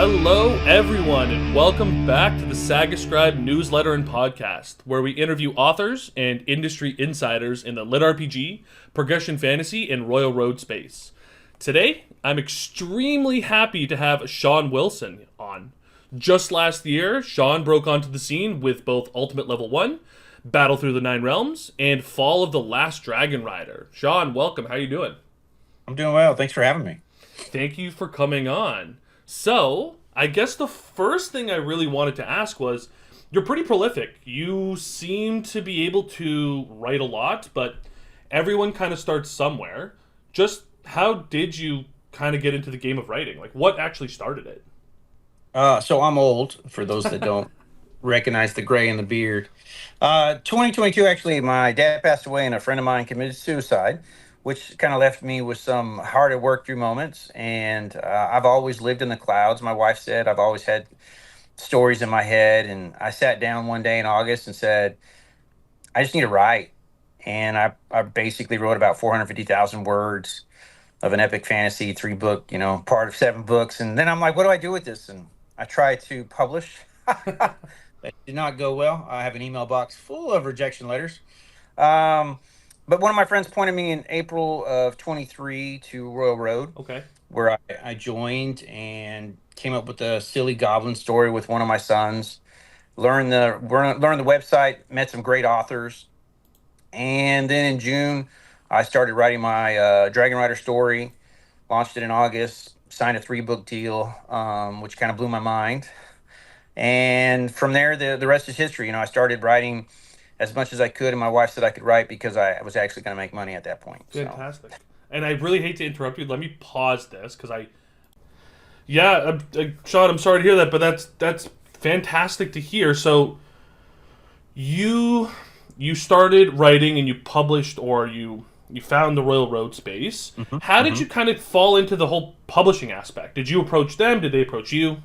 Hello, everyone, and welcome back to the Saga Scribe newsletter and podcast, where we interview authors and industry insiders in the lit RPG, progression fantasy, and Royal Road space. Today, I'm extremely happy to have Shawn Wilson on. Just last year, Shawn broke onto the scene with both Ultimate Level 1, Battle Through the Nine Realms, and Fall of the Last Dragon Rider. Shawn, welcome. How you doing? I'm doing well. Thanks for having me. Thank you for coming on. So, I guess the first thing I really wanted to ask was, you're pretty prolific. You seem to be able to write a lot, but everyone kind of starts somewhere. Just how did you kind of get into the game of writing? Like, what actually started it? So I'm old, for those that don't recognize the gray in the beard. 2022, actually, my dad passed away and a friend of mine committed suicide, which kind of left me with some hard at work through moments. And I've always lived in the clouds. My wife said I've always had stories in my head. And I sat down one day in August and said, I just need to write. And I basically wrote about 450,000 words of an epic fantasy, three-book, part of 7 books. And then I'm like, what do I do with this? And I tried to publish. That did not go well. I have an email box full of rejection letters. Um, but one of my friends pointed me in April of 23 to Royal Road, Okay. where I joined and came up with a silly goblin story with one of my sons. Learned the website, met some great authors, and then in June, I started writing my Dragon Rider story. Launched it in August. Signed a 3-book deal, which kind of blew my mind. And from there, the rest is history. I started writing as much as I could, and my wife said I could write because I was actually going to make money at that point. So, Fantastic. And I really hate to interrupt you. Let me pause this because yeah, Shawn, I'm sorry to hear that, but that's fantastic to hear. So you started writing and you published, or you found the Royal Road space. mhm, How did mhm. you kind of fall into the whole publishing aspect? Did you approach them? Did they approach you?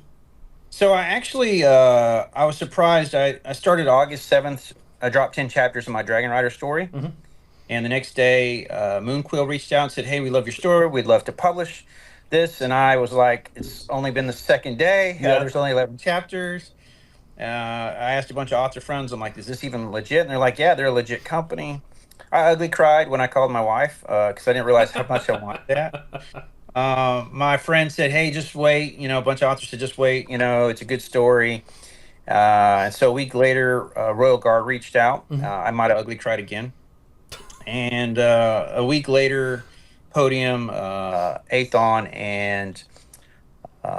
So I actually, I was surprised. I started August 7th. I dropped 10 chapters of my Dragon Rider story. Hmm. And the next day, Moonquill reached out and said, hey, we love your story. We'd love to publish this. And I was like, it's only been the second day. Yeah. There's only 11 chapters. I asked a bunch of author friends, I'm like, is this even legit? And they're like, yeah, they're a legit company. I ugly cried when I called my wife because I didn't realize how much I wanted that. My friend said, hey, just wait. A bunch of authors said, just wait. It's a good story. And so a week later, Royal Guard reached out. Hmm. I might have ugly cried again. And a week later, Podium, Athon, and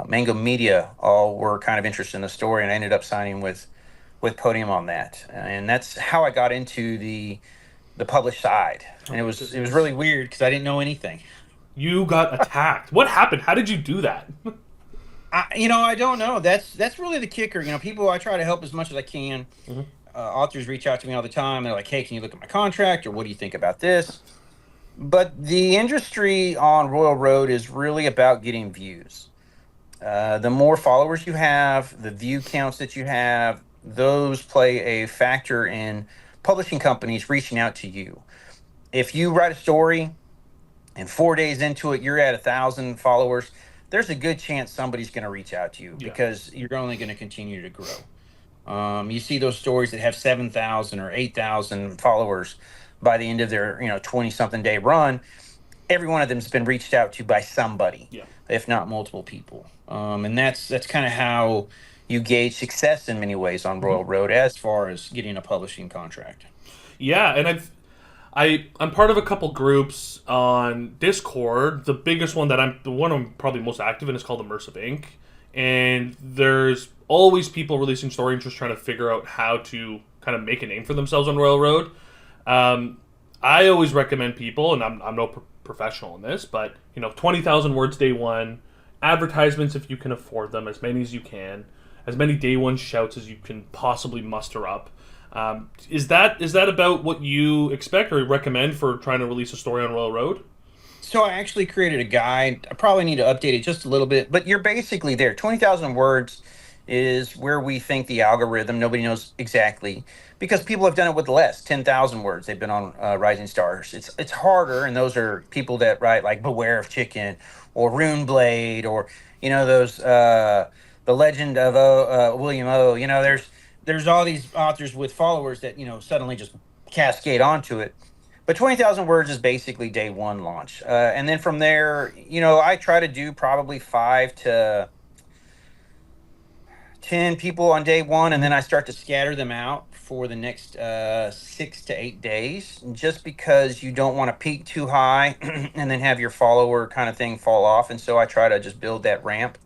Mango Media all were kind of interested in the story, and I ended up signing with Podium on that. And that's how I got into the published side. And it was really weird because I didn't know anything. You got attacked. What happened? How did you do that? I don't know. That's really the kicker. People, I try to help as much as I can. Mhm. Authors reach out to me all the time. They're like, hey, can you look at my contract, or what do you think about this? But the industry on Royal Road is really about getting views. The more followers you have, the view counts that you have, those play a factor in publishing companies reaching out to you. If you write a story and 4 days into it, you're at 1,000 followers, there's a good chance somebody's going to reach out to you Yeah. because you're only going to continue to grow. You see those stories that have 7,000 or 8,000 followers by the end of their 20-something day run. Every one of them has been reached out to by somebody, Yeah. if not multiple people. And that's kind of how you gauge success in many ways on Mhm. Royal Road as far as getting a publishing contract. Yeah, and I'm part of a couple groups on Discord. The biggest one the one I'm probably most active in is called Immersive Inc. And there's always people releasing story and just trying to figure out how to kind of make a name for themselves on Royal Road. Um, I always recommend people, and I'm no professional in this, but 20,000 words day one, advertisements if you can afford them, as many as you can, as many day one shouts as you can possibly muster up. Is that about what you expect or recommend for trying to release a story on Royal Road? So I actually created a guide. I probably need to update it just a little bit, but you're basically there. 20,000 words is where we think the algorithm, nobody knows exactly, because people have done it with less, 10,000 words. They've been on Rising Stars. It's harder, and those are people that write like Beware of Chicken or Rune Blade or those the legend of William O. There's all these authors with followers that suddenly just cascade onto it. But 20,000 words is basically day one launch, and then from there, I try to do probably 5 to 10 people on day one, and then I start to scatter them out for the next 6 to 8 days, just because you don't want to peak too high and then have your follower kind of thing fall off. And so I try to just build that ramp.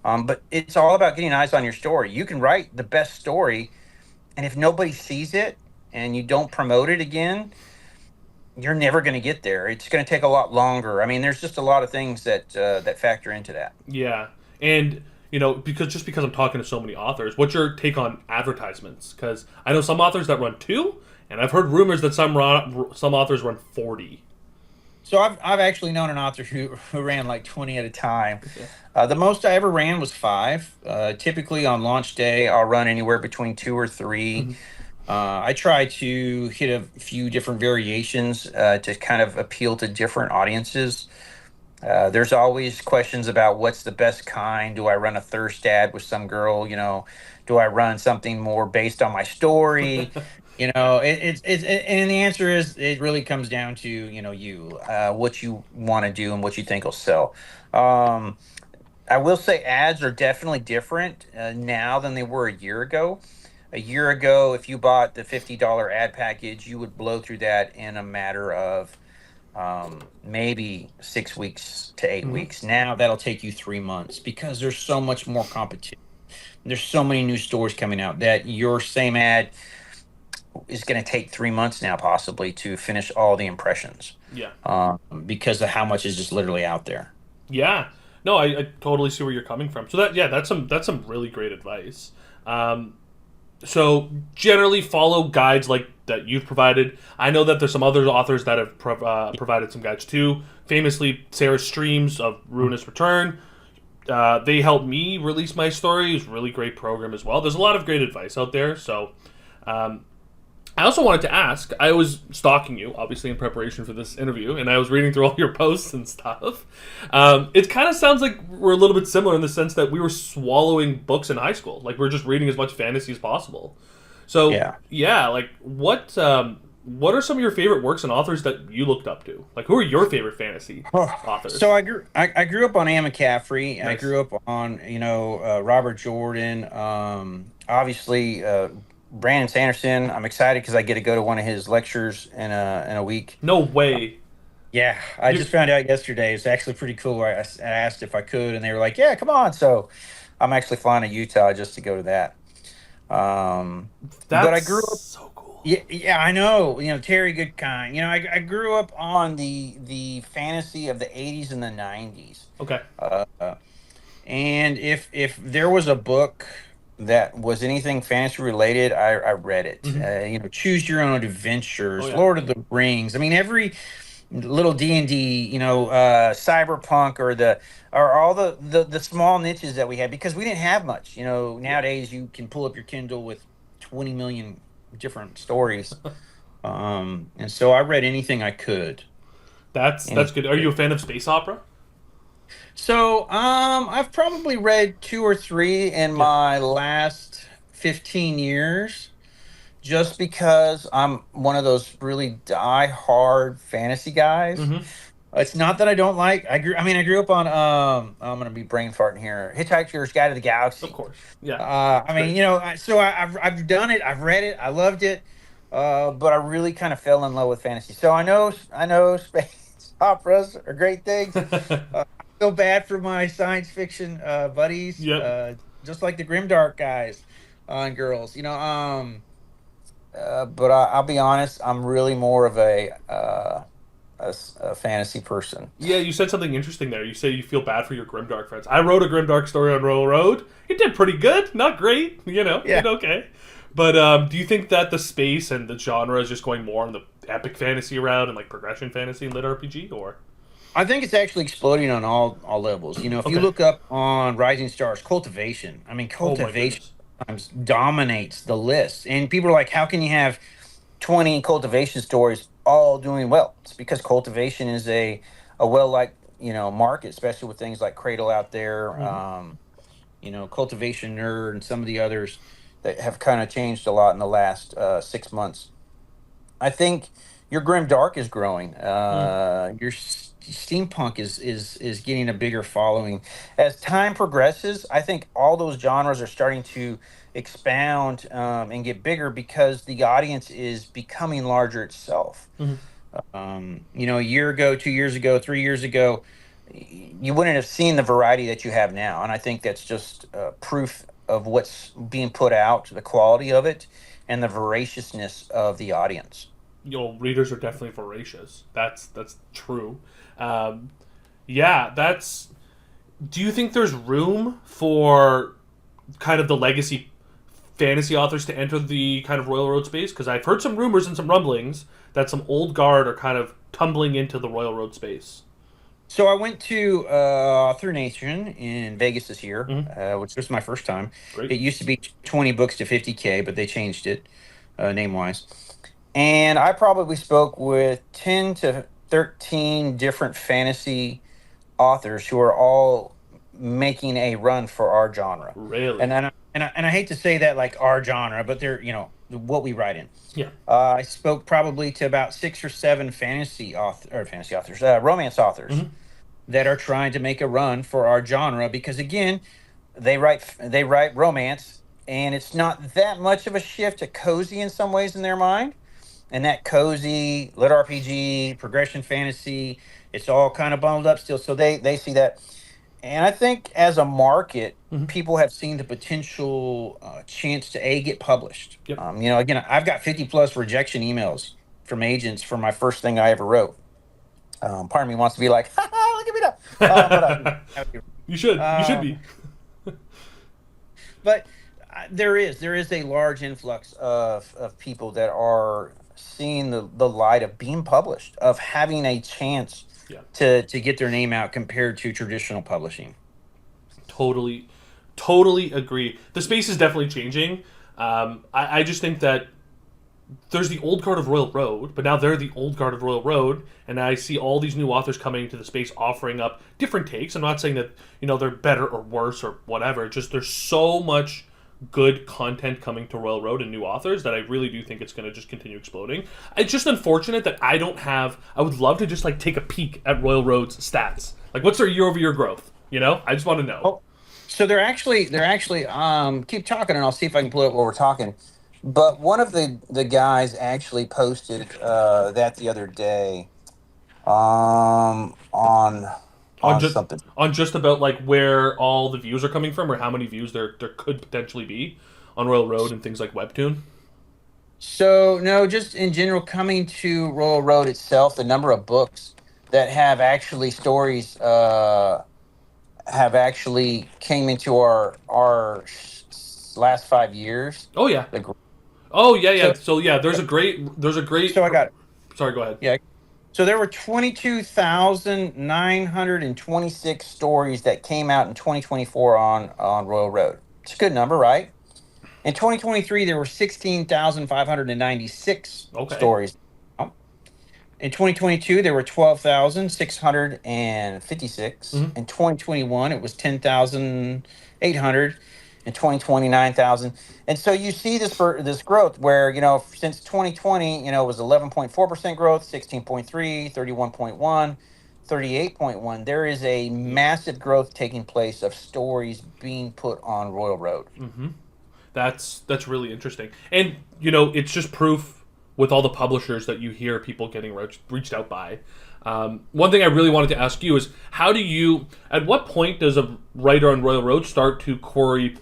But it's all about getting eyes on your story. You can write the best story, and if nobody sees it and you don't promote it again, you're never going to get there. It's going to take a lot longer. I mean, there's just a lot of things that factor into that. Yeah, and because I'm talking to so many authors, what's your take on advertisements? Because I know some authors that run 2, and I've heard rumors that some authors run 40. So I've actually known an author who ran like 20 at a time. The most I ever ran was 5. Typically on launch day, I'll run anywhere between 2 or 3. Mm-hmm. I try to hit a few different variations to kind of appeal to different audiences. There's always questions about what's the best kind. Do I run a thirst ad with some girl? Do I run something more based on my story? And the answer is it really comes down to what you want to do and what you think will sell. I will say ads are definitely different now than they were a year ago. A year ago, if you bought the $50 ad package, you would blow through that in a matter of maybe 6 weeks to 8 weeks. Now that'll take you 3 months because there's so much more competition. There's so many new stores coming out that your same ad is going to take 3 months now, possibly, to finish all the impressions. Yeah. Because of how much is just literally out there. Yeah. No, I totally see where you're coming from. So that's some really great advice. So generally follow guides like that you've provided. I know that there's some other authors that have provided some guides too. Famously, Sarah Streams of Ruinous Return. They helped me release my story. It's a really great program as well. There's a lot of great advice out there. So I also wanted to ask, I was stalking you, obviously, in preparation for this interview, and I was reading through all your posts and stuff. It kind of sounds like we're a little bit similar in the sense that we were swallowing books in high school. Like, we were just reading as much fantasy as possible. So, yeah, like, what are some of your favorite works and authors that you looked up to? Like, who are your favorite fantasy authors? So I grew up on Anne McCaffrey. Nice. I grew up on, Robert Jordan. Obviously, Brandon Sanderson. I'm excited because I get to go to one of his lectures in a week. No way. Yeah, I just found out yesterday. It's actually pretty cool. I asked if I could, and they were like, "Yeah, come on." So I'm actually flying to Utah just to go to that. But I grew up. So cool. Yeah, I know. Terry Goodkind. I grew up on the fantasy of the '80s and the '90s. Okay. And if there was a book that was anything fantasy related, I read it. Mm-hmm. Choose Your Own Adventures, Oh, yeah. Lord of the Rings. I mean, every little D&D, cyberpunk, or all the small niches that we had, because we didn't have much. Nowadays you can pull up your Kindle with 20 million different stories. And so I read anything I could. That's good. Are you a fan of space opera? So, I've probably read 2 or 3 in my last 15 years, just because I'm one of those really die-hard fantasy guys. Mm-hmm. It's not that I don't like. I grew up on. I'm gonna be brain farting here. Hitchhiker's Guide to the Galaxy. Of course. Yeah. I've done it. I've read it. I loved it. But I really kind of fell in love with fantasy. So I know space operas are great things. Feel bad for my science fiction buddies. Yep. Just like the Grimdark guys and girls. But I'll be honest, I'm really more of a fantasy person. Yeah, you said something interesting there. You say you feel bad for your Grimdark friends. I wrote a Grimdark story on Royal Road. It did pretty good. Not great, Yeah. Did okay. But do you think that the space and the genre is just going more on the epic fantasy route and like progression fantasy and lit RPG, or? I think it's actually exploding on all levels. If you look up on Rising Stars, Cultivation. I mean, Cultivation sometimes dominates the list, and people are like, "How can you have 20 Cultivation stories all doing well?" It's because Cultivation is a well-liked market, especially with things like Cradle out there. Mm-hmm. Cultivation Nerd, and some of the others that have kind of changed a lot in the last 6 months. I think your grim dark is growing. Mm. Your steampunk is getting a bigger following as time progresses. I think all those genres are starting to expound and get bigger because the audience is becoming larger itself. Mhm. A year ago, 2 years ago, 3 years ago, you wouldn't have seen the variety that you have now, and I think that's just proof of what's being put out, the quality of it, and the voraciousness of the audience. Readers are definitely voracious. That's true. Um, yeah, that's. Do you think there's room for kind of the legacy fantasy authors to enter the kind of Royal Road space? Because I've heard some rumors and some rumblings that some old guard are kind of tumbling into the Royal Road space. So I went to Author Nation in Vegas this year, Hmm. which was my first time. Great. It used to be 20 books to 50K, but they changed it name wise. And I probably spoke with 10 to 13 different fantasy authors who are all making a run for our genre. Really? And I hate to say that like our genre, but they're, what we write in. Yeah. I spoke probably to about 6 or 7 fantasy authors, romance authors Hmm. that are trying to make a run for our genre because again, they write romance and it's not that much of a shift to cozy in some ways in their mind. And that cozy lit RPG, progression fantasy, it's all kind of bundled up still. So they see that. And I think as a market, Hmm. people have seen the potential chance to get published. Yep. Again, I've got 50 plus rejection emails from agents for my first thing I ever wrote. Part of me wants to be like, "Ha ha, look at me now," You should. You should um, be. but there is a large influx of people that are seeing the light of being published, of having a chance Yeah. to get their name out compared to traditional publishing. Totally, totally agree. The space is definitely changing. I just think that there's the old guard of Royal Road, but now they're the old guard of Royal Road, and I see all these new authors coming to the space offering up different takes. I'm not saying that they're better or worse or whatever. Just there's so much good content coming to Royal Road and new authors that I really do think it's going to just continue exploding. It's just unfortunate that I don't have. I would love to just like take a peek at Royal Road's stats. Like, what's their year-over-year growth? I just want to know. Oh, so they're actually keep talking and I'll see if I can pull up what we're talking. But one of the guys actually posted that the other day on on on just something. on just about like where all the views are coming from or how many views there could potentially be on Royal Road and things like Webtoon. So no, just in general, coming to Royal Road itself, the number of books that have actually stories have actually came into our last 5 years. Oh yeah. The gr- Oh yeah, yeah. so So yeah, there's a great. so I got Sorry, go ahead. yeah. So there were 22,926 stories that came out in 2024 on Royal Road. It's a good number, right? In 2023, there were 16,596 Okay. stories. In 2022, there were 12,656. Hmm. In 2021, it was 10,800. In 2020, 9,000. And so you see this growth where, since 2020, it was 11.4% growth, 16.3, 31.1, 38.1. There is a massive growth taking place of stories being put on Royal Road. That's really interesting, and it's just proof with all the publishers that you hear people getting reached out by. One thing I really wanted to ask you is how do you, at what point does a writer on Royal Road start to query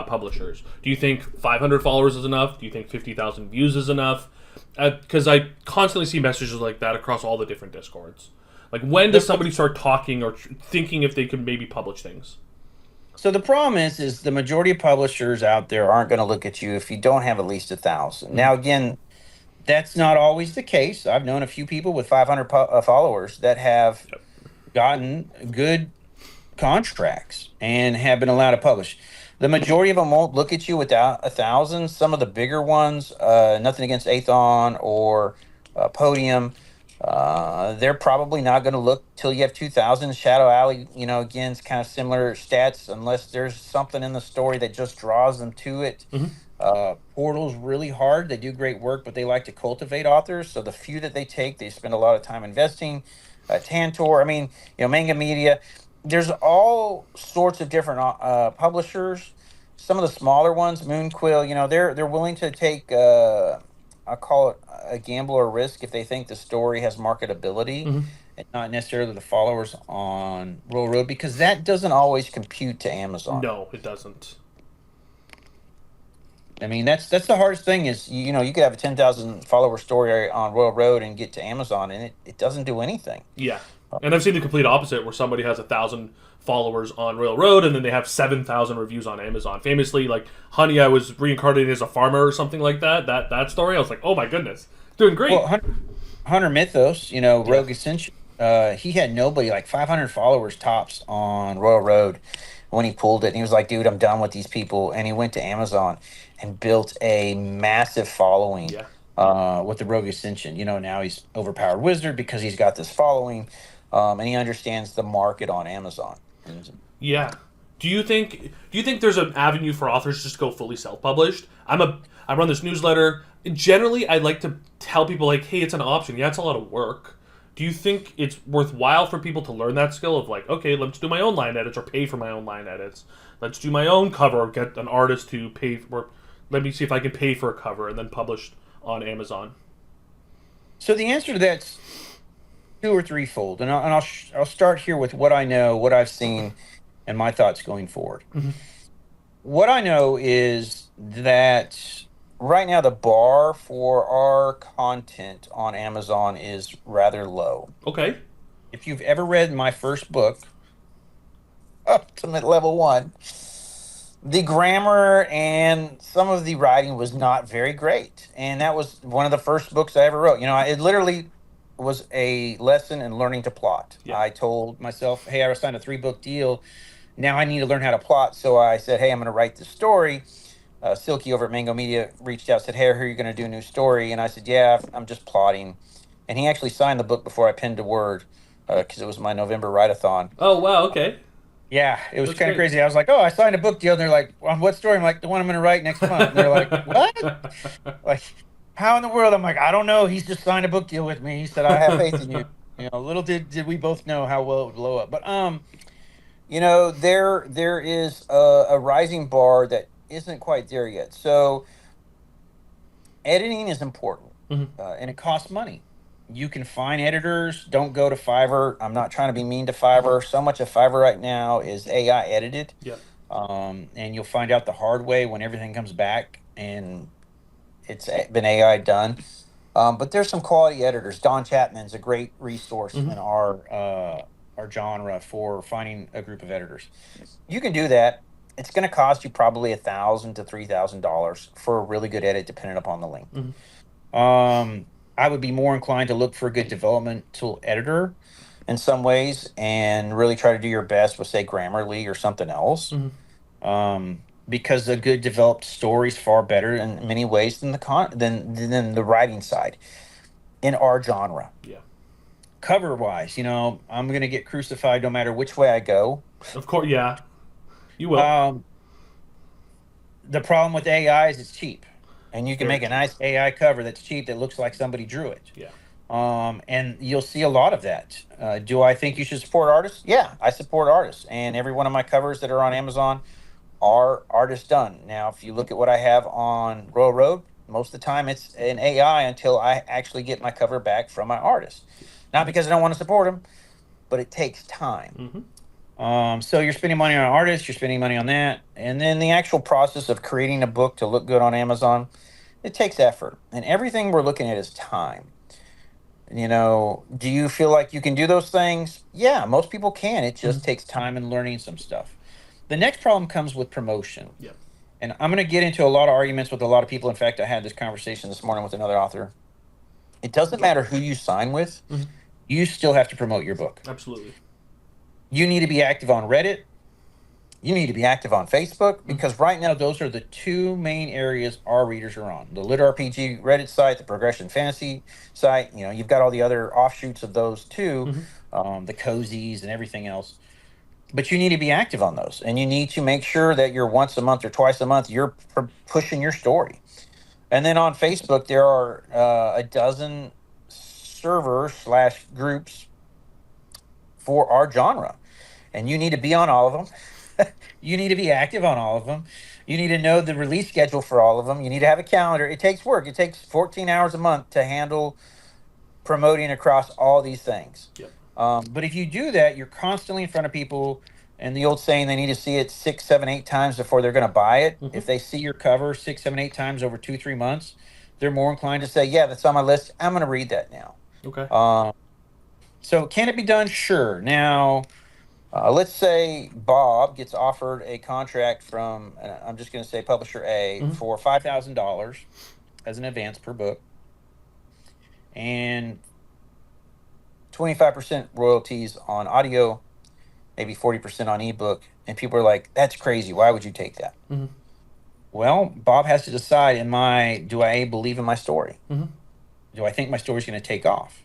publishers? Do you think 500 followers is enough? Do you think 50,000 views is enough? Because I constantly see messages like that across all the different discords. Like, when does somebody start talking or thinking if they could maybe publish things? So the problem is the majority of publishers out there aren't going to look at you if you don't have at least 1,000. Mhm. Now, again, that's not always the case. I've known a few people with 500 followers that have Yep. gotten good contracts and have been allowed to publish. The majority of them won't look at you without 1,000. Some of the bigger ones, nothing against Athon or Podium, They're probably not going to look till you have 2,000. Shadow Alley, again, it's kind of similar stats unless there's something in the story that just draws them to it. Hmm. Portal's really hard. They do great work, but they like to cultivate authors. So the few that they take, they spend a lot of time investing. Tantor, I mean, Manga Media. There's all sorts of different publishers. Some of the smaller ones, Moonquill, they're willing to take. I call it a gamble or risk if they think the story has marketability Hmm. and not necessarily the followers on Royal Road, because that doesn't always compute to Amazon. No, it doesn't. I mean, that's the hardest thing is, you could have a 10,000 follower story on Royal Road and get to Amazon and it doesn't do anything. Yeah, and I've seen the complete opposite, where somebody has 1,000 followers on Royal Road, and then they have 7,000 reviews on Amazon. Famously, like Honey, I was reincarnated as a farmer or something like that. That story, I was like, oh my goodness, doing great. Well, Hunter Mythos, Yeah. Rogue Ascension, he had nobody, like 500 followers tops on Royal Road when he pulled it. And he was like, dude, I'm done with these people. And he went to Amazon and built a massive following Yeah. with the Rogue Ascension. Now he's overpowered wizard because he's got this following, and he understands the market on Amazon. Yeah. Do you think there's an avenue for authors just to go fully self-published? I run this newsletter. Generally, I like to tell people like, hey, it's an option. Yeah, it's a lot of work. Do you think it's worthwhile for people to learn that skill of like, okay, let's do my own line edits or pay for my own line edits. Let's do my own cover or get an artist to pay for. Let me see if I can pay for a cover and then publish on Amazon. So the answer to that's two or threefold, and I'll start here with what I know, what I've seen, and my thoughts going forward. Hmm. What I know is that right now the bar for our content on Amazon is rather low. Okay. If you've ever read my first book, Ultimate Level 1, the grammar and some of the writing was not very great. And that was one of the first books I ever wrote. It literally was a lesson in learning to plot. Yeah. I told myself, hey, I signed a 3-book deal. Now I need to learn how to plot. So I said, hey, I'm going to write this story. Silky over at Mango Media reached out, said, hey, are you going to do a new story? And I said, yeah, I'm just plotting. And he actually signed the book before I penned a word, because it was my November write-a-thon. Oh wow. Okay. Yeah, it was That's kind of great. crazy. I was like, oh, I signed a book deal. And they're like, well, what story? I'm like, the one I'm going to write next month. And they're like, what? Like, how in the world? I'm like, I don't know. He's just signed a book deal with me. He said, I have faith in you. Little did we both know how well it would blow up. But there is a rising bar that isn't quite there yet. So editing is important, Mhm. and it costs money. You can find editors. Don't go to Fiverr. I'm not trying to be mean to Fiverr. So much of Fiverr right now is AI edited, Yeah. and you'll find out the hard way when everything comes back and it's been AI done. But there's some quality editors. Don Chapman's a great resource Hmm. in our genre for finding a group of editors. You can do that. It's going to cost you probably $1,000 to $3,000 for a really good edit, depending upon the length. Hmm. I would be more inclined to look for a good developmental editor in some ways, and really try to do your best with, say, Grammarly or something else. Hmm. Because a good developed story is far better in many ways than than the writing side in our genre. Yeah. Cover wise, I'm gonna get crucified no matter which way I go. Of course. Yeah. You will. Um, the problem with AI is it's cheap, and you can Very make a cheap. nice AI cover that's cheap that looks like somebody drew it. Yeah. And you'll see a lot of that. Do I think you should support artists? Yeah, I support artists, and every one of my covers that are on Amazon are artist done. Now, if you look at what I have on Royal Road, most of the time it's an AI until I actually get my cover back from my artist. Not because I don't want to support them, but it takes time. Hmm. So you're spending money on artists, you're spending money on that, and then the actual process of creating a book to look good on Amazon, it takes effort, and everything we're looking at is time. Do you feel like you can do those things? Yeah, most people can. It Hmm. just takes time and learning some stuff. The next problem comes with promotion. Yeah. And I'm going to get into a lot of arguments with a lot of people. In fact, I had this conversation this morning with another author. It doesn't matter who you sign with, Hmm. you still have to promote your book. Absolutely. You need to be active on Reddit. You need to be active on Facebook, because right now those are the two main areas our readers are on. The Lit RPG Reddit site, the Progression Fantasy site. You've got all the other offshoots of those too, Mm-hmm. the cozies and everything else. But you need to be active on those, and you need to make sure that you're once a month or twice a month you're pushing your story. And then on Facebook, there are a dozen servers slash groups for our genre, and you need to be on all of them. You need to be active on all of them. You need to know the release schedule for all of them. You need to have a calendar. It takes work. It takes 14 hours a month to handle promoting across all these things. Yep. But if you do that, you're constantly in front of people. And the old saying, they need to see it 6, 7, 8 times before they're going to buy it. Mm-hmm. If they see your cover 6, 7, 8 times over 2, 3 months, they're more inclined to say, yeah, that's on my list. I'm going to read that now. Okay. So can it be done? Sure. Now, let's say Bob gets offered a contract from, I'm just going to say publisher A, Mm-hmm. for $5,000 as an advance per book, and 25% royalties on audio, maybe 40% on ebook. And people are like, that's crazy. Why would you take that? Mm-hmm. Well, Bob has to decide, do I believe in my story? Mm-hmm. Do I think my story's going to take off?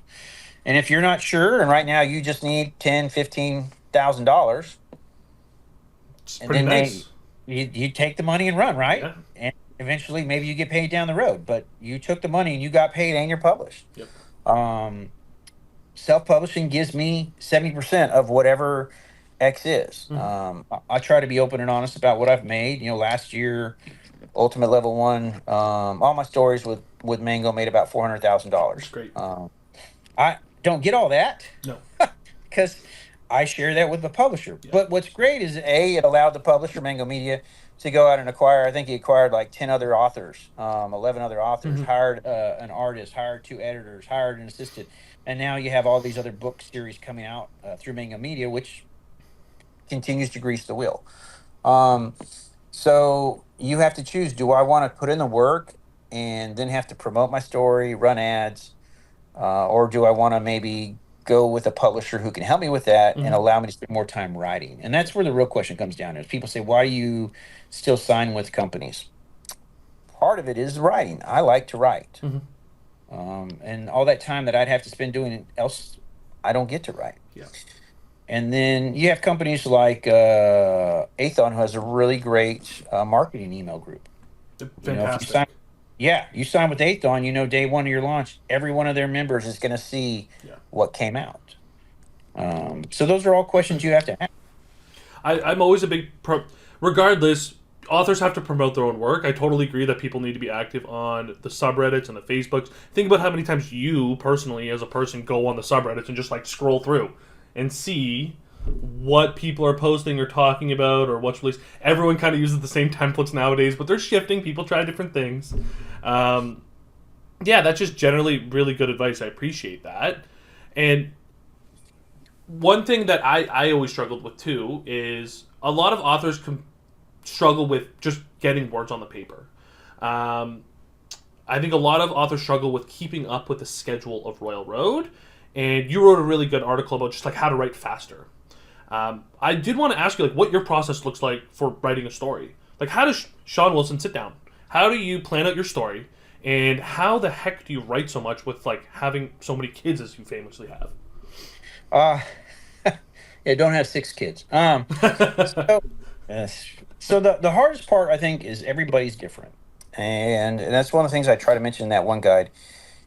And if you're not sure, and right now you just need $10,000, $15,000, It's and pretty then nice. you take the money and run, right? Yeah. And eventually maybe you get paid down the road, but you took the money and you got paid and you're published. Yep. Self-publishing gives me 70% of whatever X is. Mm-hmm. I try to be open and honest about what I've made. Last year, Ultimate Level 1, all my stories with Mango made about $400,000. That's great. I don't get all that. No. Because I share that with the publisher. Yeah. But what's great is, it allowed the publisher, Mango Media, to go out and acquire, I think he acquired like 10 other authors, 11 other authors, Mm-hmm. hired an artist, hired 2 editors, hired an assistant. And now you have all these other book series coming out through Mango Media, which continues to grease the wheel. So you have to choose, do I want to put in the work and then have to promote my story, run ads, or do I want to maybe go with a publisher who can help me with that and allow me to spend more time writing? And that's where the real question comes down to. People say, why do you still sign with companies? Part of it is writing. I like to write. Mm-hmm. And all that time that I'd have to spend doing else, I don't get to write. Yeah. And then you have companies like Athon, who has a really great marketing email group. Fantastic. You sign with Athon, day one of your launch, every one of their members is going to see what came out. So those are all questions you have to ask. I'm always a big regardless, authors have to promote their own work. I totally agree that people need to be active on the subreddits and the Facebooks. Think about how many times you personally, as a person, go on the subreddits and just like scroll through and see what people are posting or talking about or what's released. Everyone kind of uses the same templates nowadays, but they're shifting. People try different things. That's just generally really good advice. I appreciate that. And one thing that I always struggled with too is a lot of authors struggle with just getting words on the paper. I think a lot of authors struggle with keeping up with the schedule of Royal Road, and you wrote a really good article about just like how to write faster. I did want to ask you like what your process looks like for writing a story. Like, how does Shawn Wilson sit down? How do you plan out your story, and how the heck do you write so much with like having so many kids as you famously have? Don't have 6 kids. So the hardest part, I think, is everybody's different, and that's one of the things I try to mention in that one guide.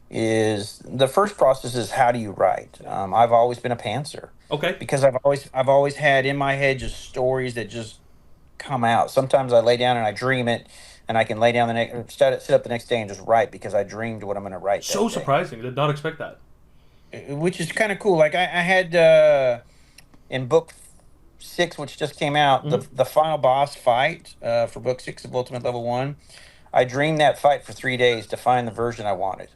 Is the first process is, how do you write? I've always been a pantser. Okay. Because I've always had in my head just stories that just come out. Sometimes I lay down and I dream it, and I can lay down sit up the next day and just write because I dreamed what I'm going to write. So surprising! Did not expect that. Which is kind of cool. Like I had in book 6, which just came out, the final boss fight for book 6 of Ultimate Level 1. I dreamed that fight for 3 days to find the version I wanted.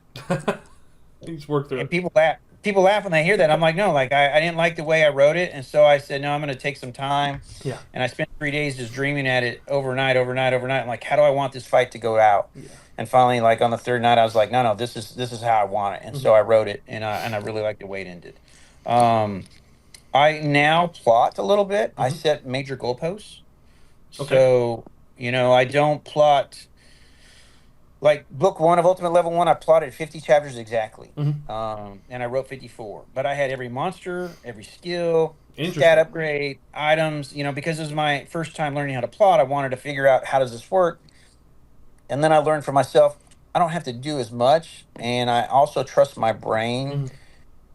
Things work through. And people laugh when they hear that. I'm like, no, like I didn't like the way I wrote it, and so I said, no, I'm going to take some time. Yeah. And I spent 3 days just dreaming at it overnight. I'm like, how do I want this fight to go out? Yeah. And finally, like on the 3rd night, I was like, no, this is how I want it. And so I wrote it, and I really liked the way it ended. I now plot a little bit. I set major goalposts. Okay. So, I don't plot like book one of Ultimate Level One. I plotted 50 chapters exactly. Hmm. And I wrote 54, but I had every monster, every skill, stat Interesting. upgrade, items, because this was my first time learning how to plot. I wanted to figure out how does this work. And then I learned for myself, I don't have to do as much. And I also trust my brain Hmm.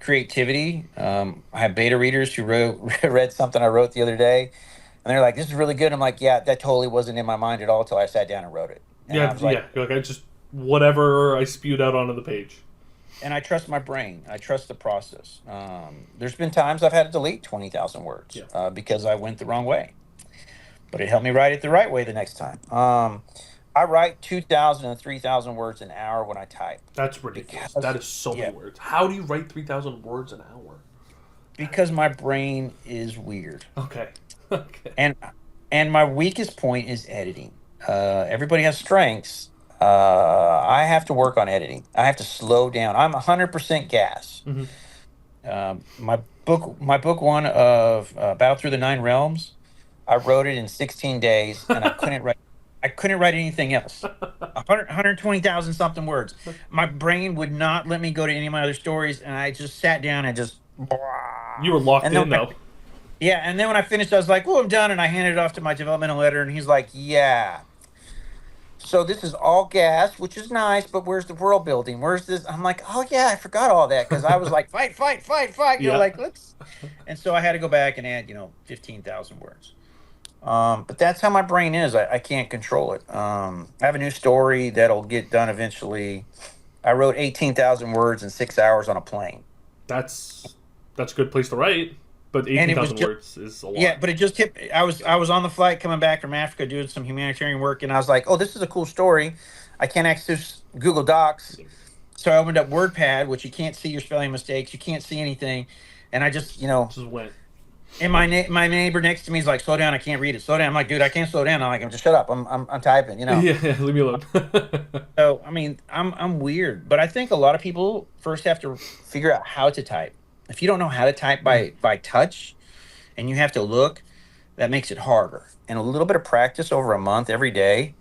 creativity. I have beta readers who read something I wrote the other day, and they're like, "This is really good." I'm like, "Yeah, that totally wasn't in my mind at all until I sat down and wrote it." And I Yeah, was like, yeah. Like I just whatever I spewed out onto the page. and I trust my brain. I trust the process. There's been times I've had to delete 20,000 words Yeah, because I went the wrong way, but it helped me write it the right way the next time. I write 2,000 and 3,000 words an hour when I type that's ridiculous. That because, is so many yeah, words. How do you write 3,000 words an hour? because my brain is weird. Okay. Okay. and and my weakest point is editing. Everybody has strengths. I have to work on editing. I have to slow down. I'm 100% gas. Hmm. My book one of Battle Through the Nine Realms, I wrote it in 16 days, and I couldn't write anything else. 120,000 something words. My brain would not let me go to any of my other stories, and I just sat down and just. You were locked And then in though. yeah, and then when I finished, I was like, "Oh, I'm done," and I handed it off to my developmental editor, and he's like, "Yeah, so this is all gas, which is nice, but where's the world building? Where's this?" I'm like, "Oh yeah, I forgot all that because I was like, fight, fight, fight, fight." Yeah. Like let's, and so I had to go back and add, 15,000 words. But that's how my brain is. I can't control it. I have a new story that'll get done eventually. I wrote 18,000 words in 6 hours on a plane, That's that's a good place to write, but and eighteen it was thousand just. words is a Yeah, lot. but it just hit. I was on the flight coming back from Africa doing some humanitarian work, and I was like, "Oh, this is a cool story." I can't access Google Docs, so I opened up WordPad, which you can't see your spelling mistakes, you can't see anything, and I just, Just went. and my neighbor next to me is like, "Slow down, I can't read it. Slow down." I'm like, "Dude, I can't slow down." I'm just shut up. I'm typing. Yeah, yeah, leave me alone. So I mean, I'm weird, but I think a lot of people first have to figure out how to type. If you don't know how to type Mhm. by touch, and you have to look, that makes it harder. And a little bit of practice over a month every day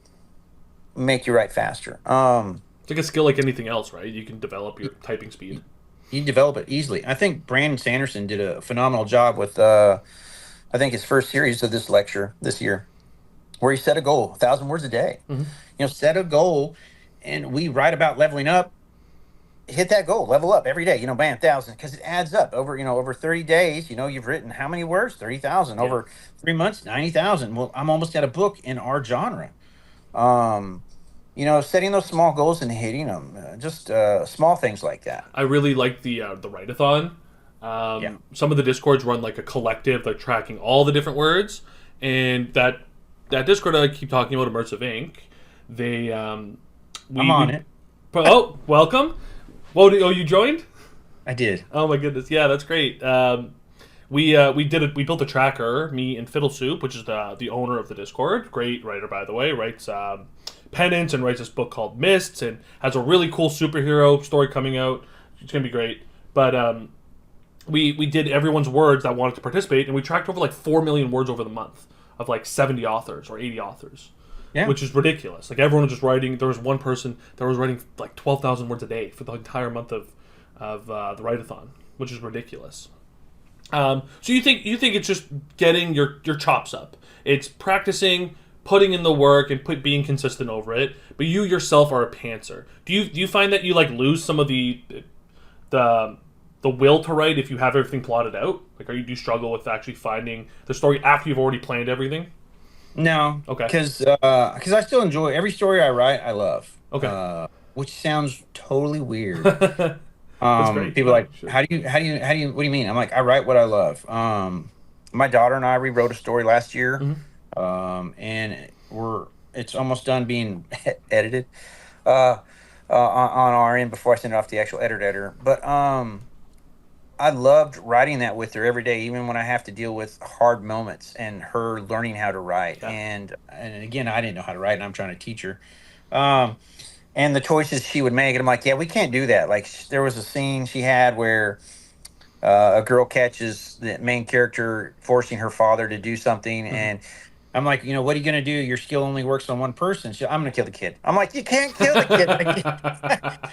make you write faster. It's like a skill like anything else, right? You can develop your You, typing speed. you develop it easily. I think Brandon Sanderson did a phenomenal job with, I think his first series of this lecture this year, where he set a goal, 1,000 words a day. Hmm. Set a goal, and we write about leveling up. Hit that goal, level up every day. Bam, 1,000, because it adds up over 30 days. You've written how many words? 30,000 Yeah, over 3 months, 90,000. Well, I'm almost at a book in our genre. Um, Setting those small goals and hitting them, just small things like that. I really like the write-a-thon. Yeah, Some of the discords run like a collective, like tracking all the different words, and that Discord I keep talking about, Immersive Inc. They I'm on we it. oh, welcome. Oh, you joined? I did. Oh my goodness, yeah, that's great. We did it. We built a tracker. Me and Fiddle Soup, which is the owner of the Discord, great writer by the way, writes Penance and writes this book called Mists and has a really cool superhero story coming out. It's gonna be great. But we did everyone's words that wanted to participate, and we tracked over like 4 million words over the month of like 70 authors or 80 authors, Yeah. which is ridiculous. Like everyone was just writing. There was one person that was writing like 12,000 words a day for the entire month of the write-a-thon, which is ridiculous. So you think it's just getting your chops up? It's practicing, putting in the work, and being consistent over it. But you yourself are a pantser. Do you find that you like lose some of the the will to write if you have everything plotted out? Like, do you struggle with actually finding the story after you've already planned everything? No, Okay, because I still enjoy every story I write. I love, okay, which sounds totally weird. that's great. People are No, like, sure. what do you mean? I'm like, I write what I love. My daughter and I rewrote a story last year, Hmm. and it's almost done being edited, uh, on our end before I send it off to the actual editor. But I loved writing that with her every day, even when I have to deal with hard moments and her learning how to write. Yeah, And again, I didn't know how to write, and I'm trying to teach her. Um, and the choices she would make, and I'm like, yeah, we can't do that. Like, there was a scene she had where a girl catches the main character forcing her father to do something, hmm, and I'm like, what are you going to do? Your skill only works on one person. I'm going to kill the kid. I'm like, you can't kill the kid.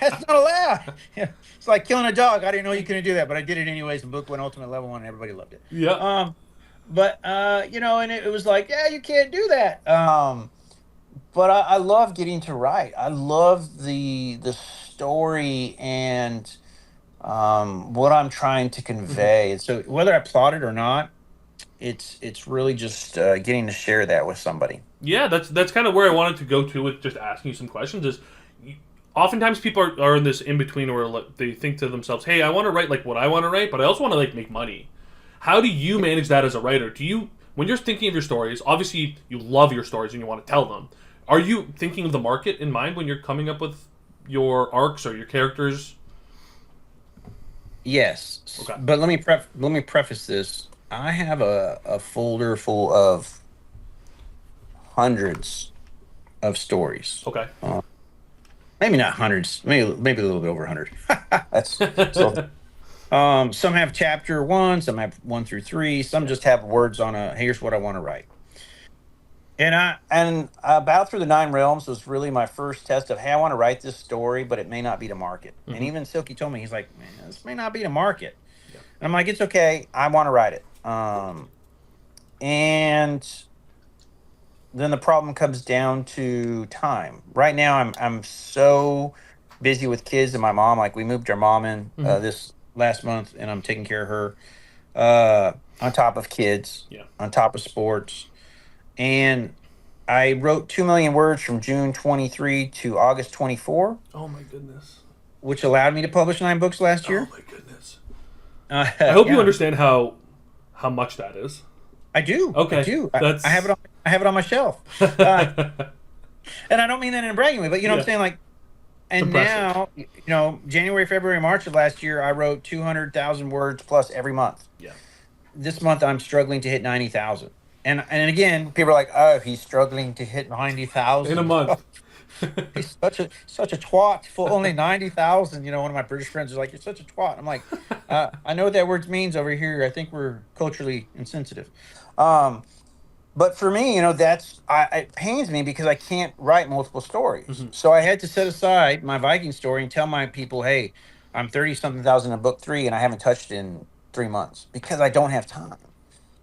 That's not allowed. It's like killing a dog. I didn't know you couldn't do that, but I did it anyways. The book went ultimate level 1 and everybody loved it. Yeah. But and it was like, yeah, you can't do that. But I love getting to write. I love the story and what I'm trying to convey. And so whether I plot it or not, it's really just getting to share that with somebody. Yeah, that's kind of where I wanted to go to with just asking you some questions. Is oftentimes people are in this in between where like, they think to themselves, "Hey, I want to write like what I want to write, but I also want to like make money." How do you manage that as a writer? Do you, when you're thinking of your stories, obviously you love your stories and you want to tell them. Are you thinking of the market in mind when you're coming up with your arcs or your characters? Yes, Okay. but let me preface this. I have a folder full of hundreds of stories. Okay. Maybe not hundreds, maybe a little bit over 100. That's so. Some have chapter 1, some have 1 through 3, some just have words on here's what I want to write. And About Through the Nine Realms was really my first test of, hey, I want to write this story, but it may not be to market. Mm-hmm. And even Silky told me, he's like, man, this may not be to market. Yeah. And I'm like, it's okay, I want to write it. And then the problem comes down to time. Right now, I'm so busy with kids and my mom. Like, we moved our mom in this last month, and I'm taking care of her. On top of kids, Yeah. on top of sports, and I wrote 2 million words from June 23 to August 24, Oh my goodness. which allowed me to publish 9 books last Oh year. my goodness. I I hope you understand how much that is. I do. Okay. I do. That's I have it on. I have it on my shelf. And I don't mean that in a bragging way, but what I'm Yeah. saying, like, and impressive. now, January, February, March of last year, I wrote 200,000 words plus every month. Yeah. This month, I'm struggling to hit 90,000. And again, people are like, "Oh, he's struggling to hit In a 90,000. month. He's such a twat for only 90,000." One of my British friends is like, "You're such a twat." I'm like, I know what that word means over here. I think we're culturally insensitive. But for me, it pains me because I can't write multiple stories. So I had to set aside my Viking story and tell my people, "Hey, I'm 30 something thousand in book 3, and I haven't touched it in 3 months because I don't have time."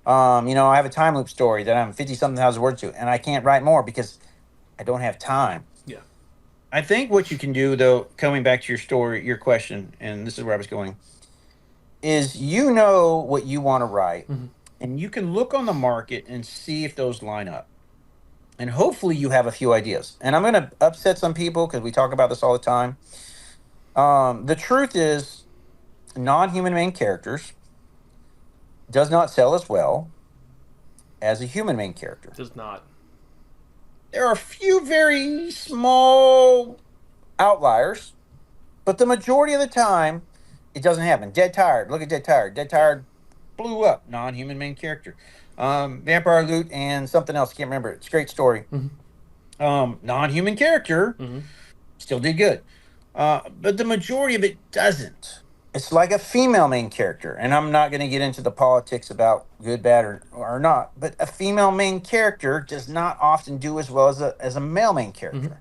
I have a time loop story that I'm 50 something thousand words to, and I can't write more because I don't have time. Yeah. I think what you can do, though, coming back to your story, your question, and this is where I was going, is what you want to write, and you can look on the market and see if those line up. And hopefully you have a few ideas. And I'm going to upset some people because we talk about this all the time. The truth is, non-human main characters does not sell as well as a human main character. Does not. There are a few very small outliers, but the majority of the time, it doesn't happen. Dead Tired. Look at Dead Tired. Dead Tired blew up. Non-human main character. Vampire Loot and something else. Can't remember. It's a great story. Non-human character still did good. But the majority of it doesn't. It's like a female main character. And I'm not going to get into the politics about good, bad, or not. But a female main character does not often do as well as a male main character.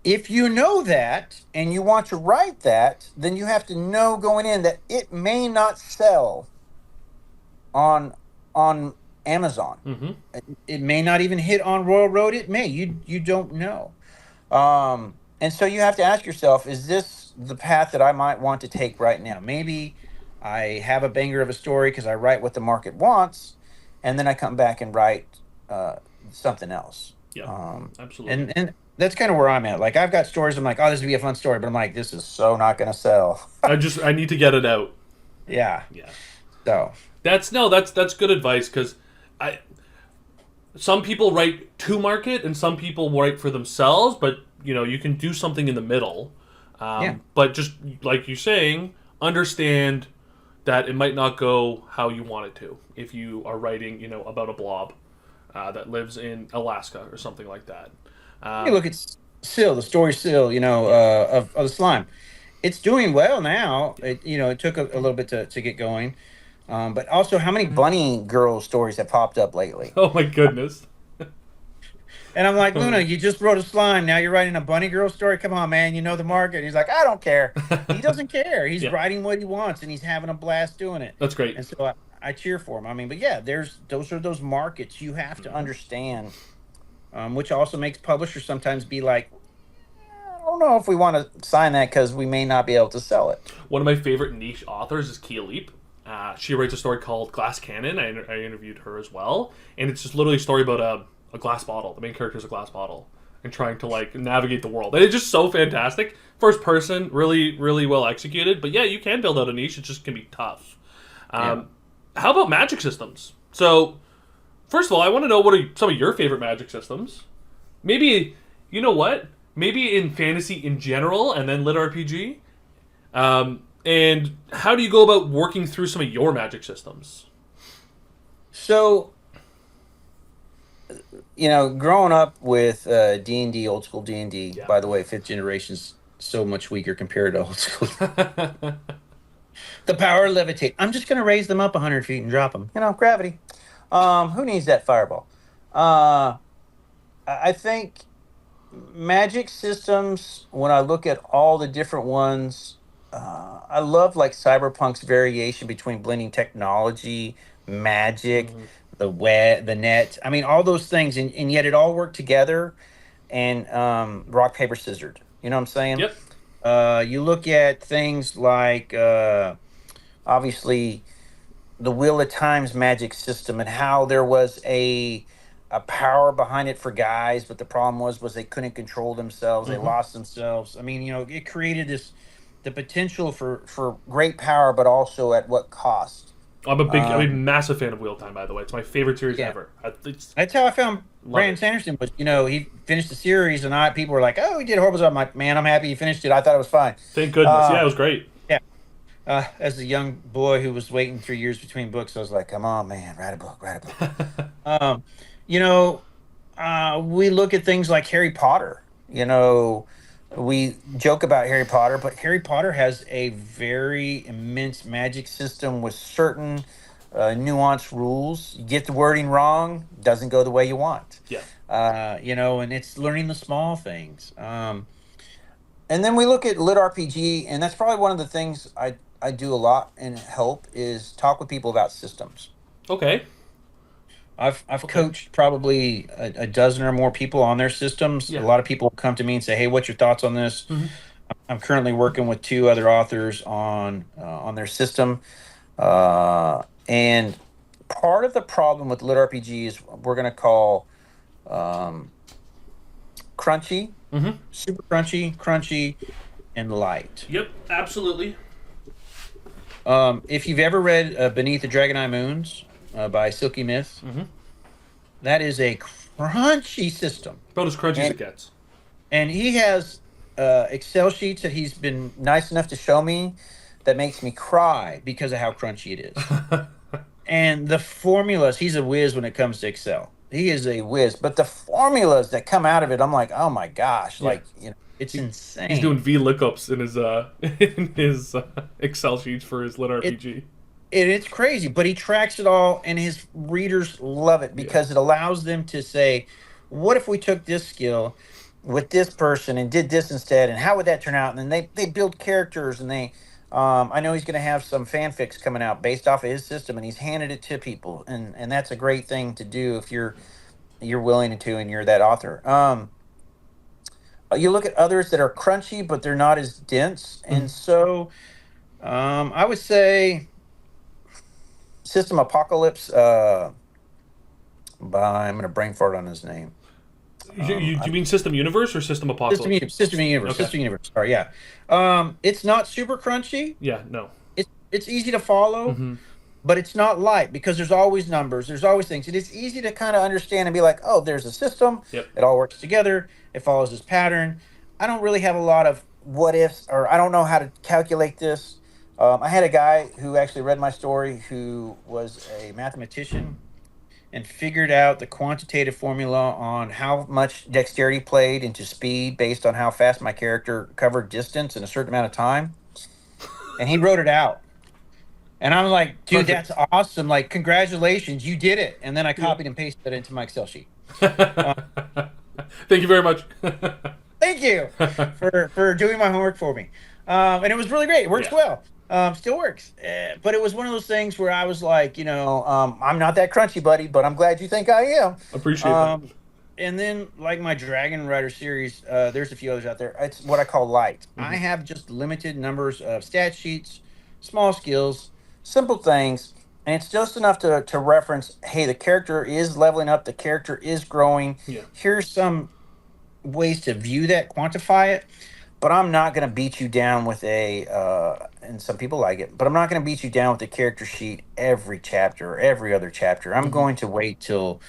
If you know that and you want to write that, then you have to know going in that it may not sell on Amazon. It may not even hit on Royal Road. It may. You don't know. And so you have to ask yourself, is this the path that I might want to take right now? Maybe I have a banger of a story because I write what the market wants, and then I come back and write something else. Yeah, absolutely. And that's kind of where I'm at. Like, I've got stories, I'm like, oh, this would be a fun story, but I'm like, this is so not going to sell. I need to get it out. Yeah. Yeah. So That's good advice because some people write to market and some people write for themselves, but you can do something in the middle. But just like you're saying, understand that it might not go how you want it to if you are writing about a blob that lives in Alaska or something like that. you look at the story of the slime. It's doing well now. It took a little bit to get going. But also, how many bunny girl stories have popped up lately? Oh my goodness. And I'm like, Luna, Um, you just wrote a slime. Now you're writing a bunny girl story. Come on, man. You know the market. And he's like, I don't care. He doesn't care. He's yeah, writing what he wants, and he's having a blast doing it. that's great. And so I cheer for him. I mean, but yeah, those are those markets you have to Mhm. understand, which also makes publishers sometimes be like, I don't know if we want to sign that because we may not be able to sell it. One of my favorite niche authors is Kia Leap. She writes a story called Glass Cannon. I interviewed her as well, and it's just literally a story about a glass bottle. The main character is a glass bottle and trying to like navigate the world. And it's just so fantastic. First person, really, really well executed. But yeah, you can build out a niche. It just can be tough. Yeah. How about magic systems? So, first of all, I want to know what are some of your favorite magic systems. Maybe you know what? Maybe in fantasy in general, and then lit RPG. And how do you go about working through some of your magic systems? So, growing up with D&D, old school D&D, Yeah. by the way, fifth generation's so much weaker compared to old school. The power of levitate. I'm just going to raise them up 100 feet and drop them. Gravity. Who needs that fireball? I think magic systems, when I look at all the different ones, I love like Cyberpunk's variation between blending technology, magic, Mhm. the web, the net. I mean, all those things, and yet it all worked together. And rock, paper, scissors. You know what I'm saying? Yep. You look at things like obviously the Wheel of Time's magic system and how there was a power behind it for guys, but the problem was they couldn't control themselves. They Hmm. lost themselves. I mean, it created the potential for great power, but also at what cost? I'm a Um, massive fan of Wheel Time, by the way. It's my favorite series yeah, ever. It's that's how I found love Brandon it. Sanderson. Was he finished the series, and people were like, "Oh, he did horrible job." I'm like, "Man, I'm happy he finished it. I thought it was fine." Thank goodness. Uh, Yeah, it was great. yeah. As a young boy who was waiting 3 years between books, I was like, "Come on, man, write a book, write a book." Um, you know, we look at things like Harry Potter. We joke about Harry Potter, but Harry Potter has a very immense magic system with certain nuanced rules. You get the wording wrong, doesn't go the way you want. Yeah. And it's learning the small things. And then we look at lit RPG, and that's probably one of the things I do a lot and help is talk with people about systems. Okay. I've Okay. coached probably a dozen or more people on their systems. A Yeah. lot of people come to me and say, "Hey, what's your thoughts on this?" Hmm. I'm currently working with two other authors on their system, and part of the problem with lit RPG is we're going to call um, crunchy, Hmm. super crunchy, crunchy, and light. Yep. Absolutely. If you've ever read Beneath the Dragon Eye Moons by Silky Myth, Hmm. that is a crunchy system. About as crunchy as And it gets. he has Excel sheets that he's been nice enough to show me that makes me cry because of how crunchy it is. And the formulas, he's a whiz when it comes to Excel. He is a whiz, but the formulas that come out of it, I'm like, oh my gosh, Yeah. like it's He's doing insane. V lookups in his in his Excel sheets for his lit It RPG. it's crazy, but he tracks it all, and his readers love it Yeah. because it allows them to say, "What if we took this skill with this person and did this instead, and how would that turn out?" And then they build characters, and I know he's going to have some fanfics coming out based off of his system, and he's handed it to people, and that's a great thing to do if you're willing to, and you're that author. You look at others that are crunchy, but they're not as dense, and Mhm. so I would say System Apocalypse. I'm going to brain fart on his name. Do you mean System Universe or System Apocalypse? Okay. System Universe. Sorry, yeah. It's not super crunchy. Yeah. No. It's easy to follow, Hmm. but it's not light because there's always numbers. There's always things. It is easy to kind of understand and be like, oh, there's a system. Yep. It all works together. It follows this pattern. I don't really have a lot of what ifs, or I don't know how to calculate this. I had a guy who actually read my story who was a mathematician and figured out the quantitative formula on how much dexterity played into speed based on how fast my character covered distance in a certain amount of time. And he wrote it out. And I'm like, dude, that's Perfect. awesome. Like, congratulations, you did it. And then I Yeah. copied and pasted it into my Excel sheet. Uh, Thank you very much. Thank you for doing my homework for me. And it was really great. It works Yeah. well. Still works. But it was one of those things where I was like, I'm not that crunchy, buddy, but I'm glad you think I am. Appreciate that. Um, and then, like my Dragon Rider series, there's a few others out there. It's what I call light. I Hmm. have just limited numbers of stat sheets, small skills, simple things. And it's just enough to reference, hey, the character is leveling up, the character is growing. Yeah. Here's some ways to view that, quantify it. But I'm not going to beat you down with and some people like it, but I'm not going to beat you down with a character sheet every chapter or every other chapter. I'm Hmm. going to wait till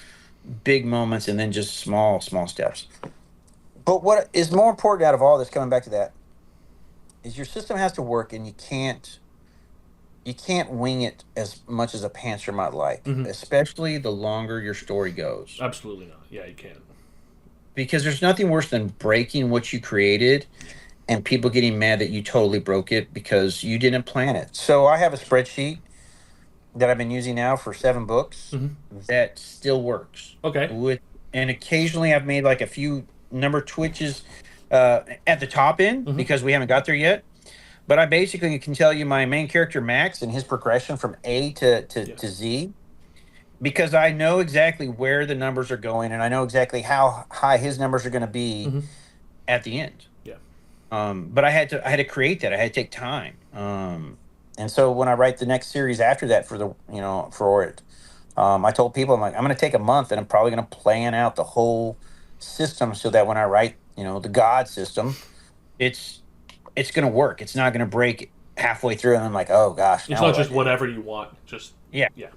big moments and then just small steps. But what is more important out of all this, coming back to that, is your system has to work, and you can't wing it as much as a pantser might like, Hmm. especially the longer your story goes. Absolutely not. Yeah, you can. Because there's nothing worse than breaking what you created Yeah. and people getting mad that you totally broke it because you didn't plan it. So I have a spreadsheet that I've been using now for 7 books Hmm. that still works. Okay. With and occasionally I've made like a few number twitches at the top end Hmm. because we haven't got there yet. But I basically can tell you my main character Max and his progression from A Yeah. to Z because I know exactly where the numbers are going and I know exactly how high his numbers are going to be Hmm. at the end. Yeah. But I had to create that. I had to take time. And so when I write the next series after that for it, I told people, I'm like, I'm going to take a month and I'm probably going to plan out the whole system so that when I write, the God system, it's it's going to work. It's not going to break halfway through and I'm like, oh gosh, It's now what not do I just do? whatever you want. Just Yeah. yeah.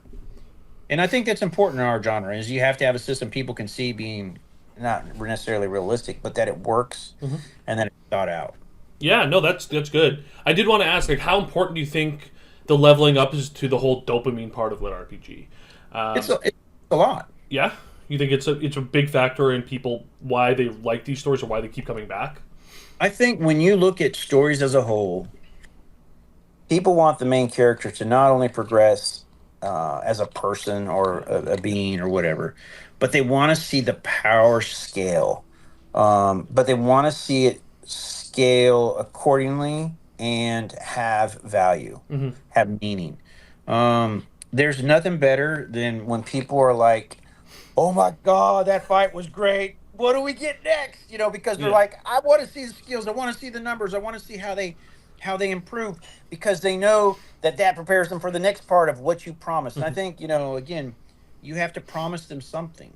And I think that's important in our genre is you have to have a system people can see being not necessarily realistic, but that it works Hmm. and that it's thought out. Yeah. No, that's good. I did want to ask, like, how important do you think the leveling up is to the whole dopamine part of lit RPG? It's a lot. Yeah. You think it's a big factor in people why they like these stories or why they keep coming back? I think when you look at stories as a whole, people want the main character to not only progress as a person or Yeah. a being or whatever, but they want to see the power scale. But they want to see it scale accordingly and have value, Hmm. have meaning. There's nothing better than when people are like, oh my God, that fight was great. What do we get next? Because they're Yeah. like, I want to see the skills. I want to see the numbers. I want to see how they improve because they know that prepares them for the next part of what you promised. And I Hmm. think, again, you have to promise them something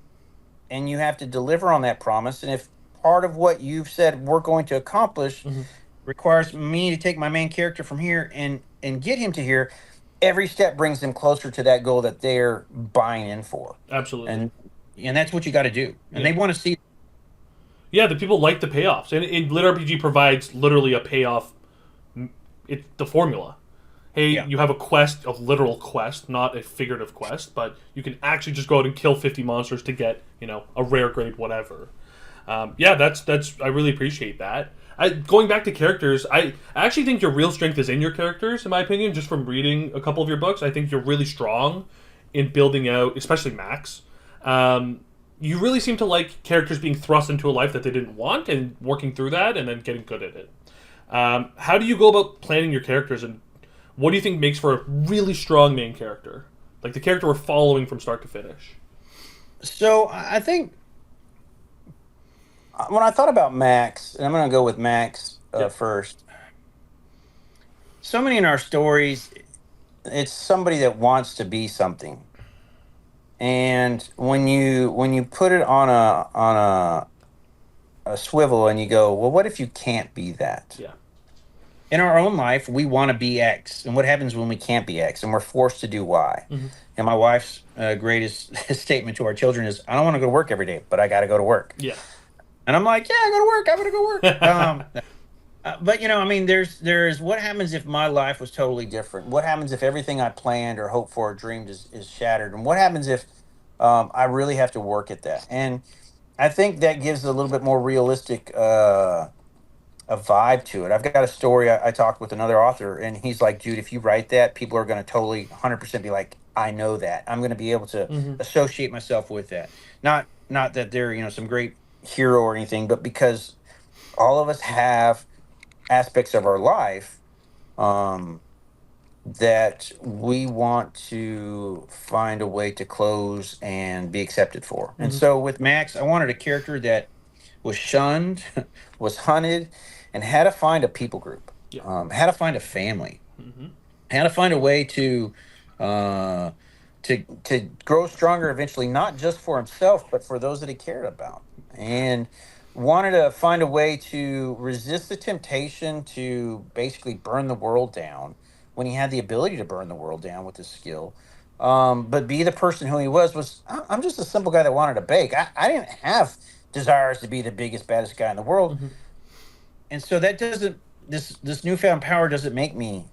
and you have to deliver on that promise. And if part of what you've said we're going to accomplish Hmm. requires me to take my main character from here and get him to here, every step brings them closer to that goal that they're buying in for. Absolutely. And that's what you got to do. And Yeah. they want to see. Yeah. The people like the payoffs, and lit RPG provides literally a payoff. It's the formula. Hey, Yeah. you have a quest, a literal quest, not a figurative quest, but you can actually just go out and kill 50 monsters to get, a rare grade whatever. Yeah, that's I really appreciate that. Going back to characters, I actually think your real strength is in your characters, in my opinion. Just from reading a couple of your books, I think you're really strong in building out, especially Max. You really seem to like characters being thrust into a life that they didn't want and working through that and then getting good at it. How do you go about planning your characters, and what do you think makes for a really strong main character, like the character we're following from start to finish? So I think when I thought about Max, and I'm going to go with Max Yeah. first. So many in our stories, it's somebody that wants to be something, and when you put it on a swivel and you go, well, what if you can't be that? Yeah. In our own life, we want to be X. And what happens when we can't be X and we're forced to do Y? Hmm. And my wife's greatest statement to our children is, I don't want to go to work every day, but I got to go to work. Yeah. And I'm like, yeah, I go to work. I'm going to go work. But I mean, there's what happens if my life was totally different? What happens if everything I planned or hoped for or dreamed is shattered? And what happens if I really have to work at that? And I think that gives a little bit more realistic a vibe to it. I've got a story. I talked with another author, and he's like, dude, if you write that, people are going to totally 100% be like, I know that. I'm going to be able to Mm-hmm. associate myself with that. Not that they're, some great hero or anything, but because all of us have aspects of our life um, that we want to find a way to close and be accepted for. And Mm-hmm. so with Max, I wanted a character that was shunned, was hunted, and had to find a people group, Yeah. had to find a family, Mm-hmm. had to find a way uh, to grow stronger eventually, not just for himself, but for those that he cared about, and wanted to find a way to resist the temptation to basically burn the world down when he had the ability to burn the world down with his skill. But be the person who he was I'm just a simple guy that wanted to bake. I didn't have desires to be the biggest, baddest guy in the world. Mm-hmm. And so that doesn't this newfound power doesn't make me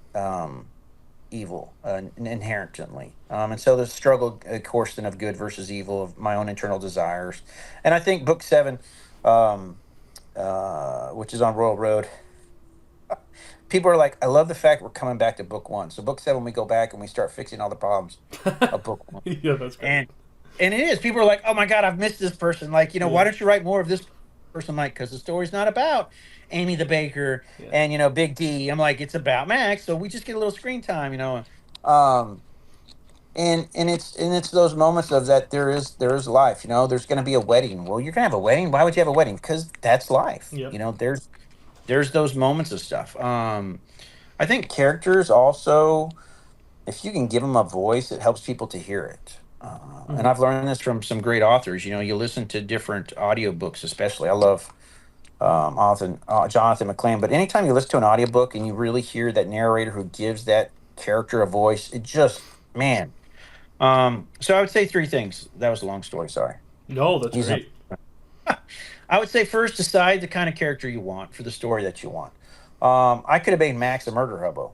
evil inherently. And so the struggle, of course, then of good versus evil, of my own internal desires. And I think book 7, um, which is on Royal Road, people are like, I love the fact we're coming back to book 1. So book 7, we go back and we start fixing all the problems of book 1. Yeah, that's great. And it is. People are like, oh my God, I've missed this person. Like, Yeah. why don't you write more of this person? I'm like, because the story's not about Amy the baker Yeah. and, Big D. I'm like, it's about Max. So we just get a little screen time. Um, and it's those moments of that there is life. There's going to be a wedding. Well, you're going to have a wedding. Why would you have a wedding? Because that's life. Yep. There's those moments of stuff. I think characters also, if you can give them a voice, it helps people to hear it. Mm-hmm. And I've learned this from some great authors. You listen to different audiobooks, especially. I love Jonathan McLean. But anytime you listen to an audiobook and you really hear that narrator who gives that character a voice, it just, man. So I would say 3 things. That was a long story. Sorry. No, that's Easy. great. I would say first, decide the kind of character you want for the story that you want. I could have made Max a murder hobo,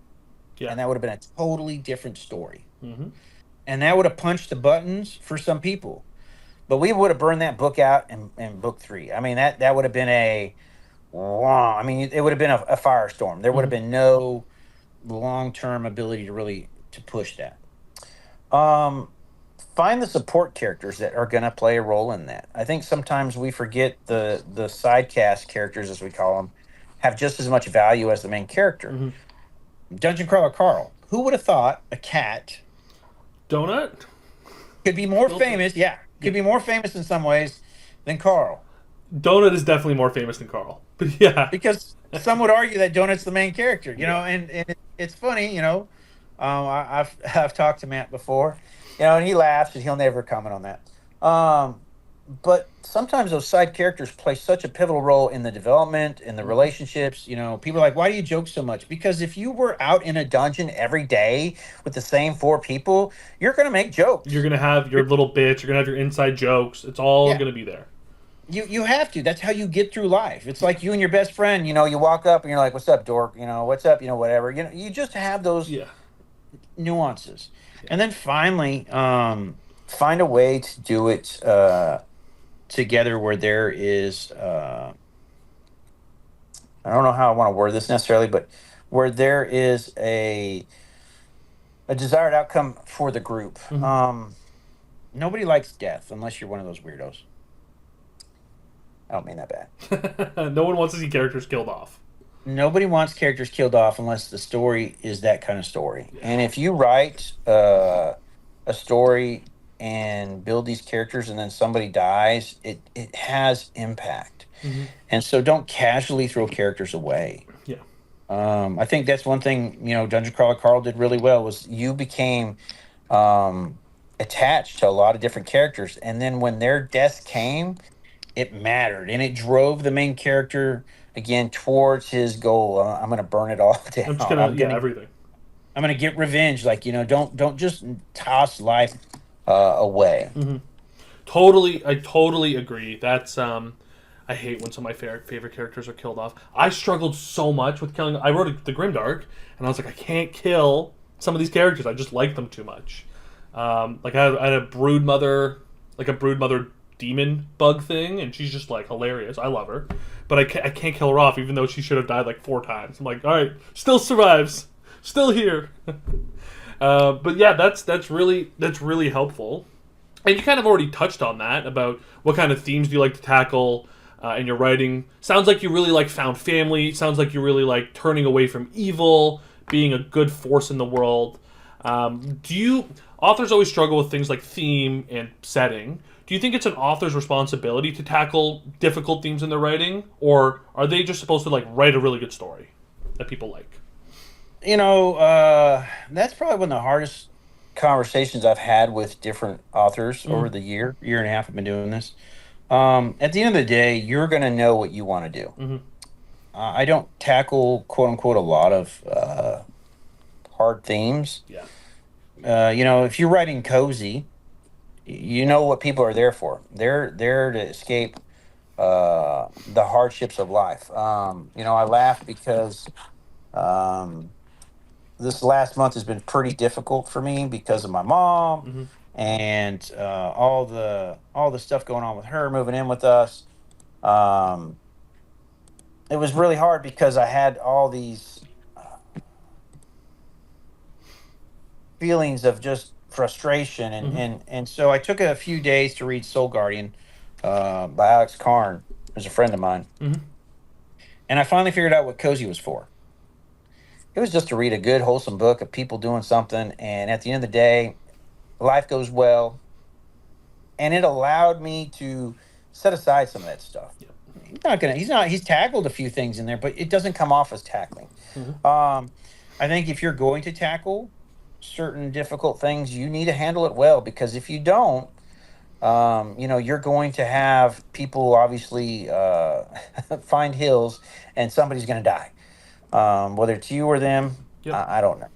Yeah. and that would have been a totally different story. Mm-hmm. And that would have punched the buttons for some people. But we would have burned that book out in book 3. I mean, that would have been it would have been a firestorm. There would have Mm-hmm. been no long-term ability to really to push that. Um, Find the support characters that are going to play a role in that. I think sometimes we forget the side cast characters, as we call them, have just as much value as the main character. Mm-hmm. Dungeon Crawler Carl. Who would have thought a cat Donut could be more Filter. famous? Yeah, could be more famous in some ways than Carl. Donut is definitely more famous than Carl. But yeah. Because some would argue that Donut's the main character, Yeah. and it's funny, I've talked to Matt before, and he laughs and he'll never comment on that. But sometimes those side characters play such a pivotal role in the development, in the relationships. People are like, why do you joke so much? Because if you were out in a dungeon every day with the same 4 people, you're going to make jokes. You're going to have your little bits. You're going to have your inside jokes. It's all Yeah. going to be there. You have to. That's how you get through life. It's like you and your best friend, you walk up and you're like, what's up, dork? What's up? Whatever. You just have those Yeah. nuances. And then finally, find a way to do it together where there is, I don't know how I want to word this necessarily, but where there is a desired outcome for the group. Mm-hmm. Nobody likes death unless you're one of those weirdos. I don't mean that bad. No one wants to see characters killed off. Nobody wants characters killed off unless the story is that kind of story. Yeah. And if you write a story and build these characters and then somebody dies, it has impact. Mm-hmm. And so don't casually throw characters away. Yeah. I think that's one thing, Dungeon Crawler Carl did really well was you became attached to a lot of different characters. And then when their death came, it mattered. And it drove the main character, again, towards his goal. I'm going to burn it all down. I'm just going to, everything. I'm going to get revenge. Like, don't just toss life away. Mm-hmm. I totally agree. That's I hate when some of my favorite characters are killed off. I struggled so much with killing. I wrote the Grimdark, and I was like, I can't kill some of these characters. I just like them too much. Like I had a brood mother, demon bug thing, and she's just like hilarious. I love her, but I can't kill her off, even though she should have died like 4 times. I'm like, all right, still survives, still here. But yeah, that's really helpful. And you kind of already touched on that about what kind of themes do you like to tackle in your writing. Sounds like you really like found family. Sounds like you really like turning away from evil, being a good force in the world. Authors always struggle with things like theme and setting. Do you think it's an author's responsibility to tackle difficult themes in their writing, or are they just supposed to like write a really good story that people like? That's probably one of the hardest conversations I've had with different authors over the year and a half I've been doing this. At the end of the day, you're going to know what you want to do. Mm-hmm. I don't tackle, quote unquote, a lot of hard themes. Yeah. If you're writing cozy, you know what people are there for. They're there to escape the hardships of life. I laugh because this last month has been pretty difficult for me because of my mom and all the stuff going on with her moving in with us. It was really hard because I had all these feelings of just frustration, and so I took a few days to read Soul Guardian by Alex Carn, who's a friend of mine, and I finally figured out what cozy was for. It was just to read a good, wholesome book of people doing something, and at the end of the day, life goes well, and it allowed me to set aside some of that stuff. Yep. He's tackled a few things in there, but it doesn't come off as tackling. I think if you're going to tackle certain difficult things, you need to handle it well, because if you don't, you're going to have people obviously find hills, and somebody's going to die. Whether it's you or them, Yep. I don't know.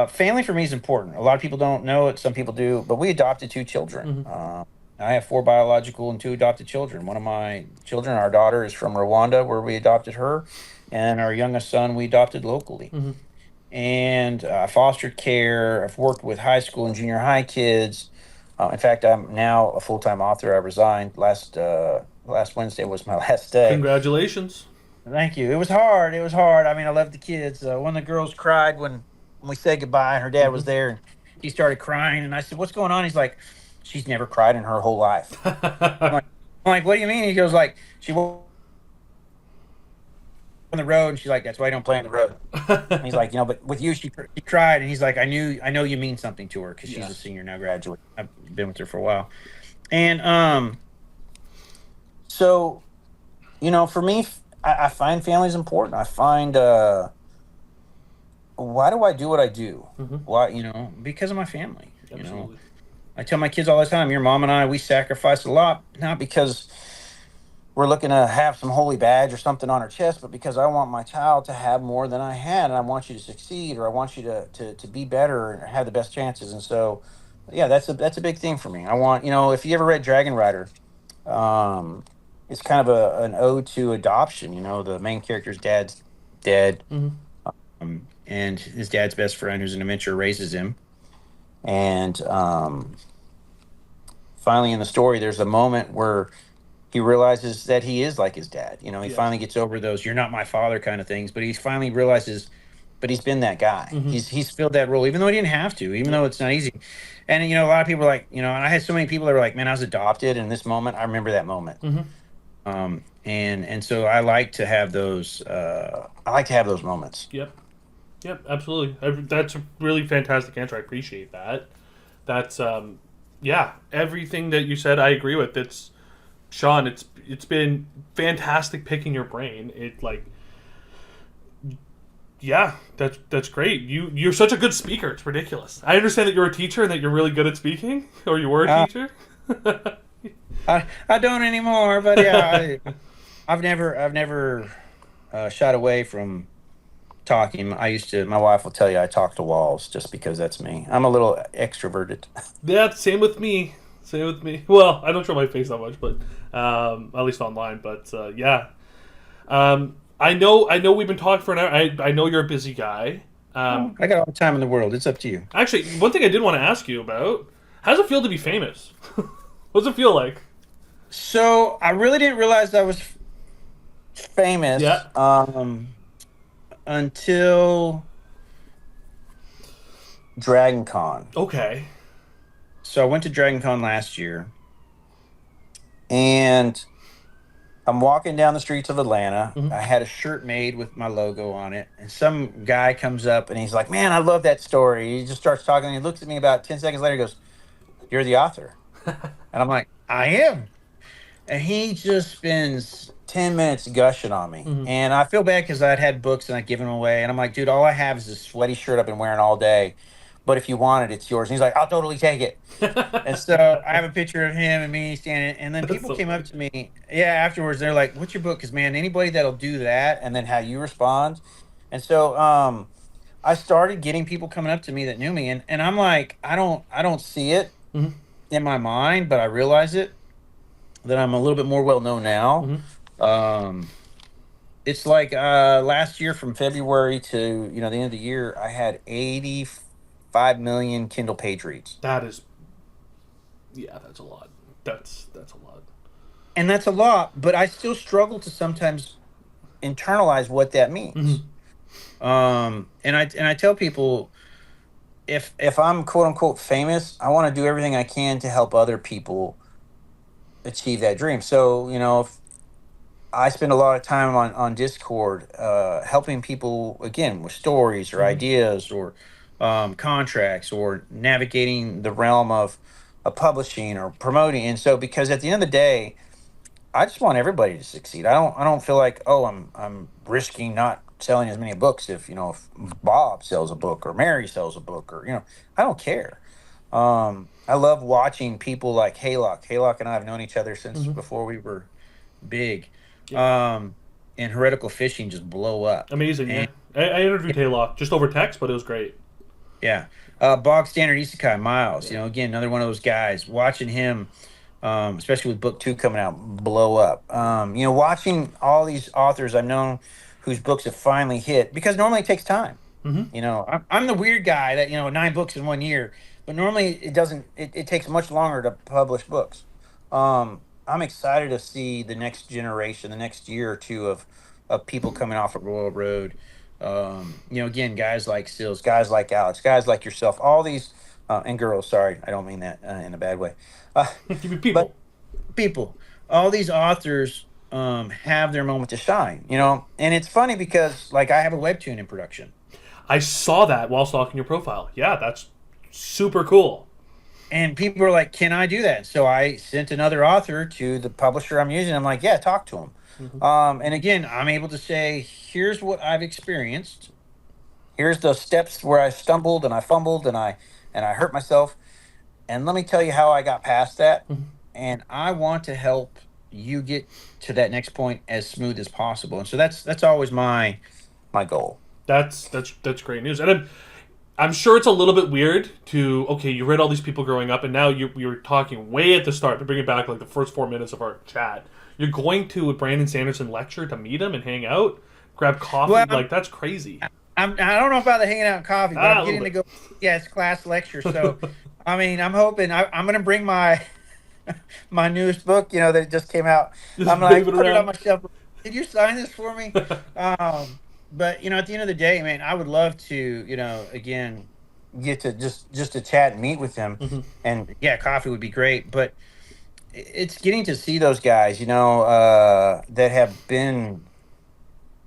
Family for me is important. A lot of people don't know it. Some people do, but we adopted 2 children. I have 4 biological and 2 adopted children. One of my children, our daughter, is from Rwanda, where we adopted her, and our youngest son we adopted locally. And foster care. I've worked with high school and junior high kids. In fact, I'm now a full-time author. I resigned last Wednesday was my last day. Congratulations. Thank you. It was hard. I mean, I love the kids. One of the girls cried when we said goodbye, and her dad was there, and he started crying. And I said, "What's going on?" He's like, "She's never cried in her whole life." I'm like, "What do you mean?" He goes like, "She walked on the road," and she's like, "That's why I don't play on the road." And he's like, "But with you, she cried." And he's like, "I know you mean something to her, because she's a senior now, graduate. I've been with her for a while." And so, for me, I find family is important. I find, why do I do what I do? Why, because of my family. Absolutely. I tell my kids all the time, your mom and I, we sacrifice a lot, not because we're looking to have some holy badge or something on our chest, but because I want my child to have more than I had, and I want you to succeed, or I want you to be better and have the best chances. And so, yeah, that's a big thing for me. I want, if you ever read Dragon Rider, it's kind of an ode to adoption. The main character's dad's dead, and his dad's best friend, who's an adventurer, raises him. And finally, in the story, there's a moment where he realizes that he is like his dad. He finally gets over those "you're not my father" kind of things, but he finally realizes, but he's been that guy. He's filled that role, even though he didn't have to, even though it's not easy. And a lot of people are like, and I had so many people that were like, "Man, I was adopted." In this moment, I remember that moment. And so I like to have those. I like to have those moments. Yep, absolutely. That's a really fantastic answer. I appreciate that. That's everything that you said I agree with. It's Shawn, it's been fantastic picking your brain. That's great. You're such a good speaker. It's ridiculous. I understand that you're a teacher and that you're really good at speaking, or you were a teacher. I don't anymore, but yeah, I've never shied away from talking. My wife will tell you I talk to walls, just because that's me. I'm a little extroverted. Yeah, same with me. Well, I don't show my face that much, but at least online. But I know we've been talking for an hour. I know you're a busy guy. I got all the time in the world. It's up to you. Actually, one thing I did want to ask you about: how does it feel to be famous? What's it feel like? So I really didn't realize I was famous Yeah. until Dragon Con. Okay. So I went to Dragon Con last year, and I'm walking down the streets of Atlanta. Hmm. I had a shirt made with my logo on it, and some guy comes up and he's like, "Man, I love that story." He just starts talking. And he looks at me about 10 seconds later. He goes, "You're the author," and I'm like, "I am." And he just spends 10 minutes gushing on me. Hmm. And I feel bad because I'd had books and I'd given them away. And I'm like, dude, all I have is this sweaty shirt I've been wearing all day. But if you want it, it's yours. And he's like, I'll totally take it. And so I have a picture of him and me standing. And then That's people so came up funny. to me, yeah, afterwards. They're like, what's your book? Because, man, anybody that'll do that and then how you respond. And so I started getting people coming up to me that knew me. And I'm like, I don't see it Hmm. in my mind, but I realize it that I'm a little bit more well known now. Hmm. Um, it's like last year from February to the end of the year, I had 85 million Kindle page reads, That is, yeah, that's a lot. That's a lot. and that's a lot. But I still struggle to sometimes internalize what that means. Hmm. And I tell people if I'm quote unquote famous, I want to do everything I can to help other people achieve that dream. So if I spend a lot of time on Discord, helping people again with stories or Hmm. ideas or contracts or navigating the realm of publishing or promoting. And so, because at the end of the day, I just want everybody to succeed. I don't feel like, oh, I'm risking not selling as many books if if Bob sells a book or Mary sells a book or I don't care. I love watching people like Haylock. Haylock and I have known each other since Hmm. before we were big. Yeah. Um, and heretical fishing just blow up. Amazing. Yeah. And I interviewed Haylock just over text, but it was great. yeah, bog standard isekai Miles. Yeah. Again, another one of those guys. Watching him, especially with book two coming out, blow up. Watching all these authors I've known whose books have finally hit because normally it takes time. Hmm. I'm the weird guy that 9 books in 1 year, but normally it doesn't. It takes much longer to publish books. I'm excited to see the next generation, the next year or two of people coming off of Royal Road. Again, guys like Sills, guys like Alex, guys like yourself, all these and girls. Sorry, I don't mean that in a bad way. Uh, Give me but people. people, all these authors have their moment to shine. And it's funny because like I have a webtoon in production. I saw that while stalking your profile. Yeah, that's super cool. And people were like, "Can I do that?" So I sent another author to the publisher I'm using. I'm like, "Yeah, talk to him." Hmm. And again, I'm able to say, "Here's what I've experienced. Here's the steps where I stumbled and I fumbled and I hurt myself. And let me tell you how I got past that. Hmm. And I want to help you get to that next point as smooth as possible." And so that's always my goal. That's great news, and I'm sure it's a little bit weird to okay, you read all these people growing up, and now you're talking way at the start to bring it back like the first 4 minutes of our chat. You're going to a Brandon Sanderson lecture to meet him and hang out, grab coffee. Well, Like that's crazy. I don't know about the hanging out and coffee, but Ah, I'm a little getting to bit. go. Yeah, it's class lecture. So, I mean, I'm hoping I'm going to bring my newest book, that just came out. I'm Just wave like, it put it on around. my shelf. Did you sign this for me? But at the end of the day, man, I would love to, again, get to just to chat and meet with them, Hmm. and yeah, coffee would be great. But it's getting to see those guys, that have been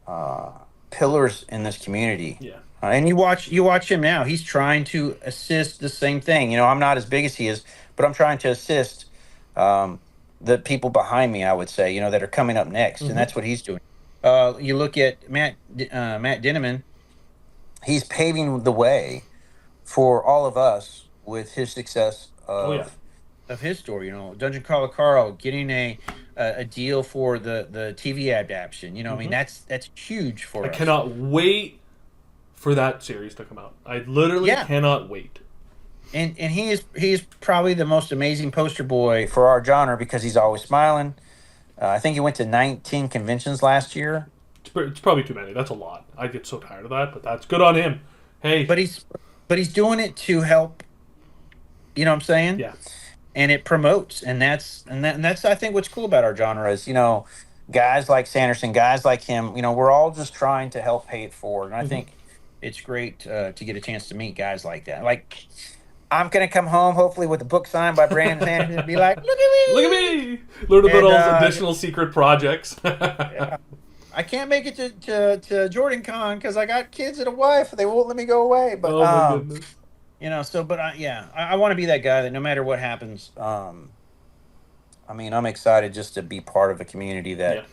uh, pillars in this community. Yeah, And you watch him now. He's trying to assist the same thing. I'm not as big as he is, but I'm trying to assist um, the people behind me. I would say, that are coming up next, and hmm, that's what he's doing. You look at Matt Dinneman. He's paving the way for all of us with his success oh yeah. of his story. Dungeon Crawler Carl getting a deal for the TV adaptation. I mean Hmm. that's huge I for us. cannot wait for that series to come out. I literally Yeah, cannot wait. and he is probably the most amazing poster boy for our genre because he's always smiling. I think he went to 19 conventions last year, It's probably too many. That's a lot. I get so tired of that, but that's good on him. Hey, but he's doing it to help. You know what I'm saying? yeah, and it promotes, and that's I think what's cool about our genre is, guys like Sanderson, guys like him, we're all just trying to help pay it forward, and I Hmm. think it's great to get a chance to meet guys like that. Like, I'm gonna come home hopefully with a book signed by Brandon Sanderson and be like, look at Look at me. me! Learn about And all his additional secret projects. yeah, I can't make it to Jordan Con because I got kids and a wife. They won't let me go away. But Oh my goodness. I want to be that guy that no matter what happens, I mean, I'm excited just to be part of a community Yeah.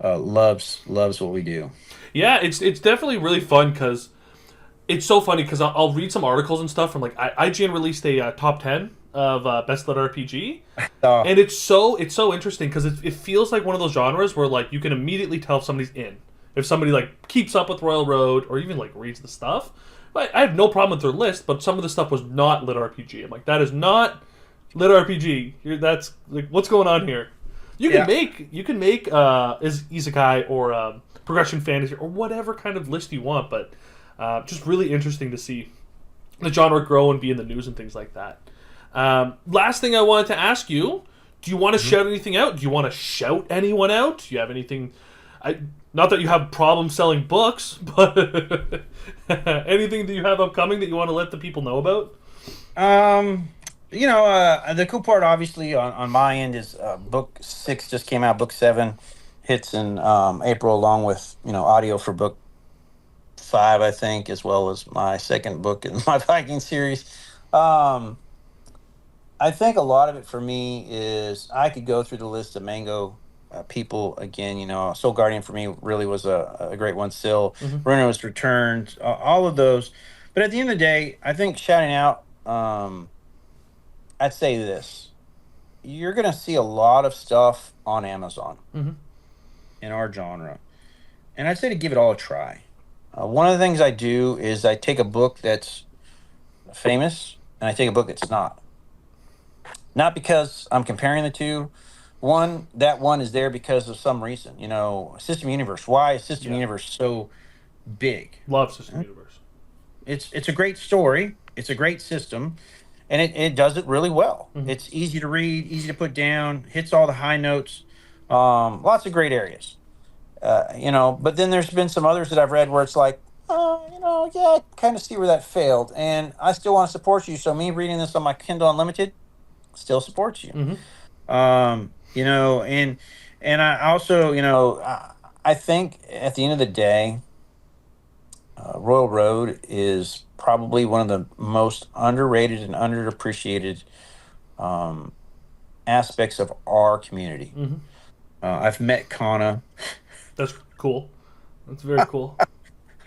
that loves what we do. Yeah, it's definitely really fun because it's so funny because I'll read some articles and stuff from like IGN released a top 10 of best lit RPG, So and it's so interesting because it feels like one of those genres where like you can immediately tell if somebody's in, if somebody like keeps up with Royal Road or even like reads the stuff. But I have no problem with their list, but some of the stuff was not lit RPG. I'm like, that is not lit RPG. That's like, what's going on here? yeah, You can make is isekai or progression fantasy or whatever kind of list you want, but just really interesting to see the genre grow and be in the news and things like that. Last thing I wanted to ask you: do you want to mhm. shout anything out? Do you want to shout anyone out? Do you have anything? I Not that you have problems selling books, but anything that you have upcoming that you want to let the people know about? Um, the cool part, obviously, on my end is book 6 just came out. Book 7 hits in April, along with audio for book 5, I think, as well as my second book in my Viking series. Um, I think a lot of it for me is I could go through the list of Mango people again. Soul Guardian for me really was a great one. Still, Mm-hmm. Runo's Returns, all of those. But at the end of the day, I think shouting out, I'd say this: you're going to see a lot of stuff on Amazon Mm-hmm. in our genre, and I'd say to give it all a try. One of the things I do is I take a book that's famous and I take a book that's not. Not because I'm comparing the two. That one is there because of some reason. System Universe. Why is System Yeah, Universe so big? love System Huh? Universe. It's a great story. It's a great system, and it does it really well. Mm-hmm. It's easy to read, easy to put down, hits all the high notes. Lots of great areas. But then there's been some others that I've read where it's like, yeah, I kind of see where that failed, and I still want to support you. So me reading this on my Kindle Unlimited still supports you. Mm-hmm. And I also, I think at the end of the day, Royal Road is probably one of the most underrated and underappreciated um, aspects of our community. Mm-hmm. I've met Kana. That's cool. That's very cool.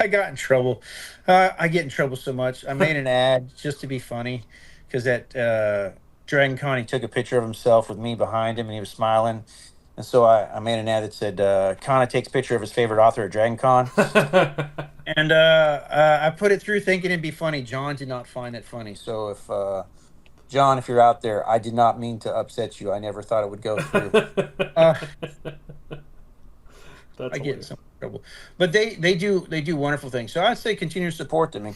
I got in trouble. I get in trouble so much. I made an ad just to be funny because at Dragon Con, he took a picture of himself with me behind him and he was smiling. And so I made an ad that said, Kana takes a picture of his favorite author at Dragon Con. And I put it through thinking it'd be funny. John did not find it funny. So if John, if you're out there, I did not mean to upset you. I never thought it would go through. Uh, That's I get in hilarious. some trouble, but they do wonderful things. So I'd say continue to support them, Yeah.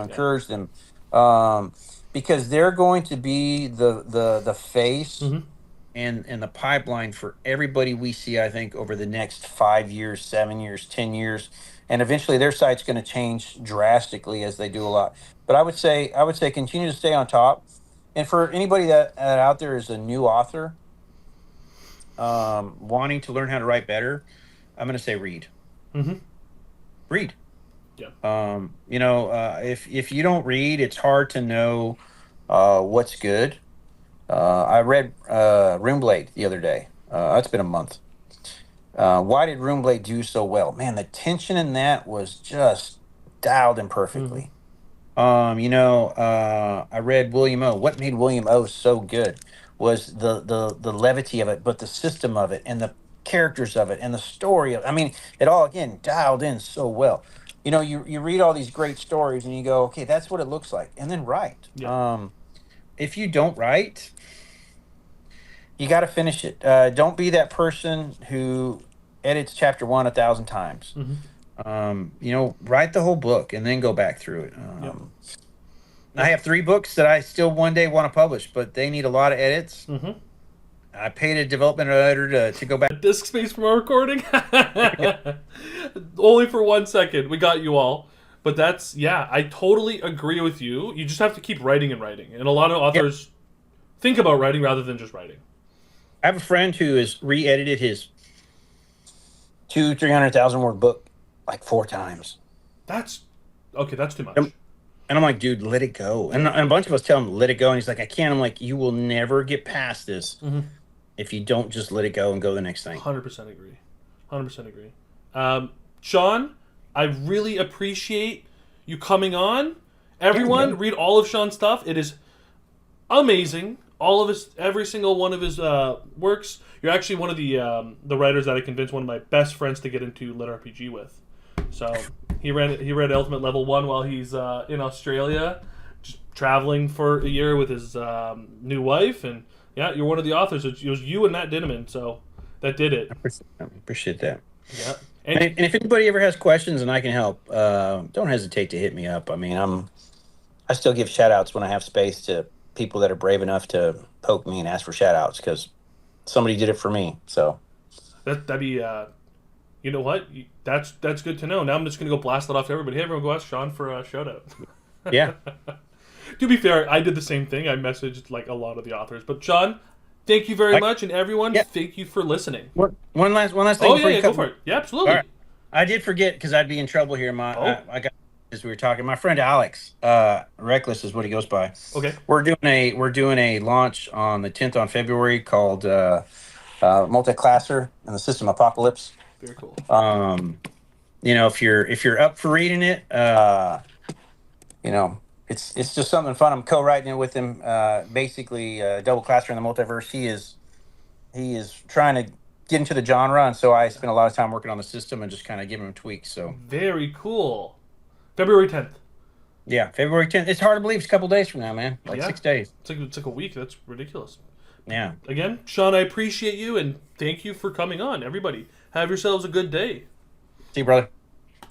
encourage them, um, because they're going to be the face Mm-hmm. and the pipeline for everybody we see. I think over the next 5 years, 7 years, 10 years, and eventually their site's going to change drastically as they do a lot. But I would say continue to stay on top. And for anybody that out there is a new author, wanting to learn how to write better, I'm going to say Mm-hmm. read. Yeah. If you don't read, it's hard to know what's good. I read Runeblade the other day. It's been a month. Why did Runeblade do so well? Man, the tension in that was just dialed in Mm-hmm. perfectly. I read William O. What made William O so good was the levity of it, but the system of it and the characters of it and the story of. I mean, it all again dialed in so well. You read all these great stories and you go, okay, that's what it looks like, and then write. Yeah. If you don't write, you got to finish it. Don't be that person who edits chapter one 1,000 times. Mm-hmm. Write the whole book and then go back through it. Yep. I have 3 books that I still one day want to publish, but they need a lot of edits. Mm-hmm. I paid a development editor to go back. Disk space from our recording. Only for 1 second. We got you all. But that's, yeah, I totally agree with you. You just have to keep writing and writing. And a lot of authors think about writing rather than just writing. I have a friend who has re-edited his 300,000 word book like 4 times. That's too much. And I'm like, dude, let it go. And a bunch of us tell him, let it go. And he's like, I can't. I'm like, you will never get past this if you don't just let it go and go to the next thing. 100% agree. 100% agree. Shawn, I really appreciate you coming on. Everyone, read all of Shawn's stuff. It is amazing. Every single one of his works. You're actually one of the writers that I convinced one of my best friends to get into lit RPG with. So he read Ultimate Level 1 while he's in Australia, just traveling for a year with his new wife. And yeah, you're one of the authors. It was you and Matt Dinneman, so that did it. I appreciate that. Yeah. And if anybody ever has questions and I can help, don't hesitate to hit me up. I mean, I still give shout outs when I have space to people that are brave enough to poke me and ask for shout outs because somebody did it for me. So that'd be you know what? That's good to know. Now I'm just gonna go blast it off to everybody. Hey, everyone, go ask Shawn for a shout out. Yeah. To be fair, I did the same thing. I messaged like a lot of the authors. But Shawn, thank you very much, and everyone, thank you for listening. One last thing. Oh yeah, go for it. Yeah, absolutely. All right. I did forget because I'd be in trouble here. I got as we were talking. My friend Alex, Reckless is what he goes by. Okay. We're doing a launch on the 10th on February called Multiclasser and the System Apocalypse. Very cool. If you're up for reading it, it's just something fun. I'm co-writing it with him. Basically, double classer in the multiverse. He is trying to get into the genre, and so I spent a lot of time working on the system and just kind of giving him tweaks. So very cool. February 10th. Yeah, February 10th. It's hard to believe it's a couple days from now, man. 6 days. It's like a week. That's ridiculous. Yeah. Again, Shawn, I appreciate you and thank you for coming on. Everybody, have yourselves a good day. See you, brother.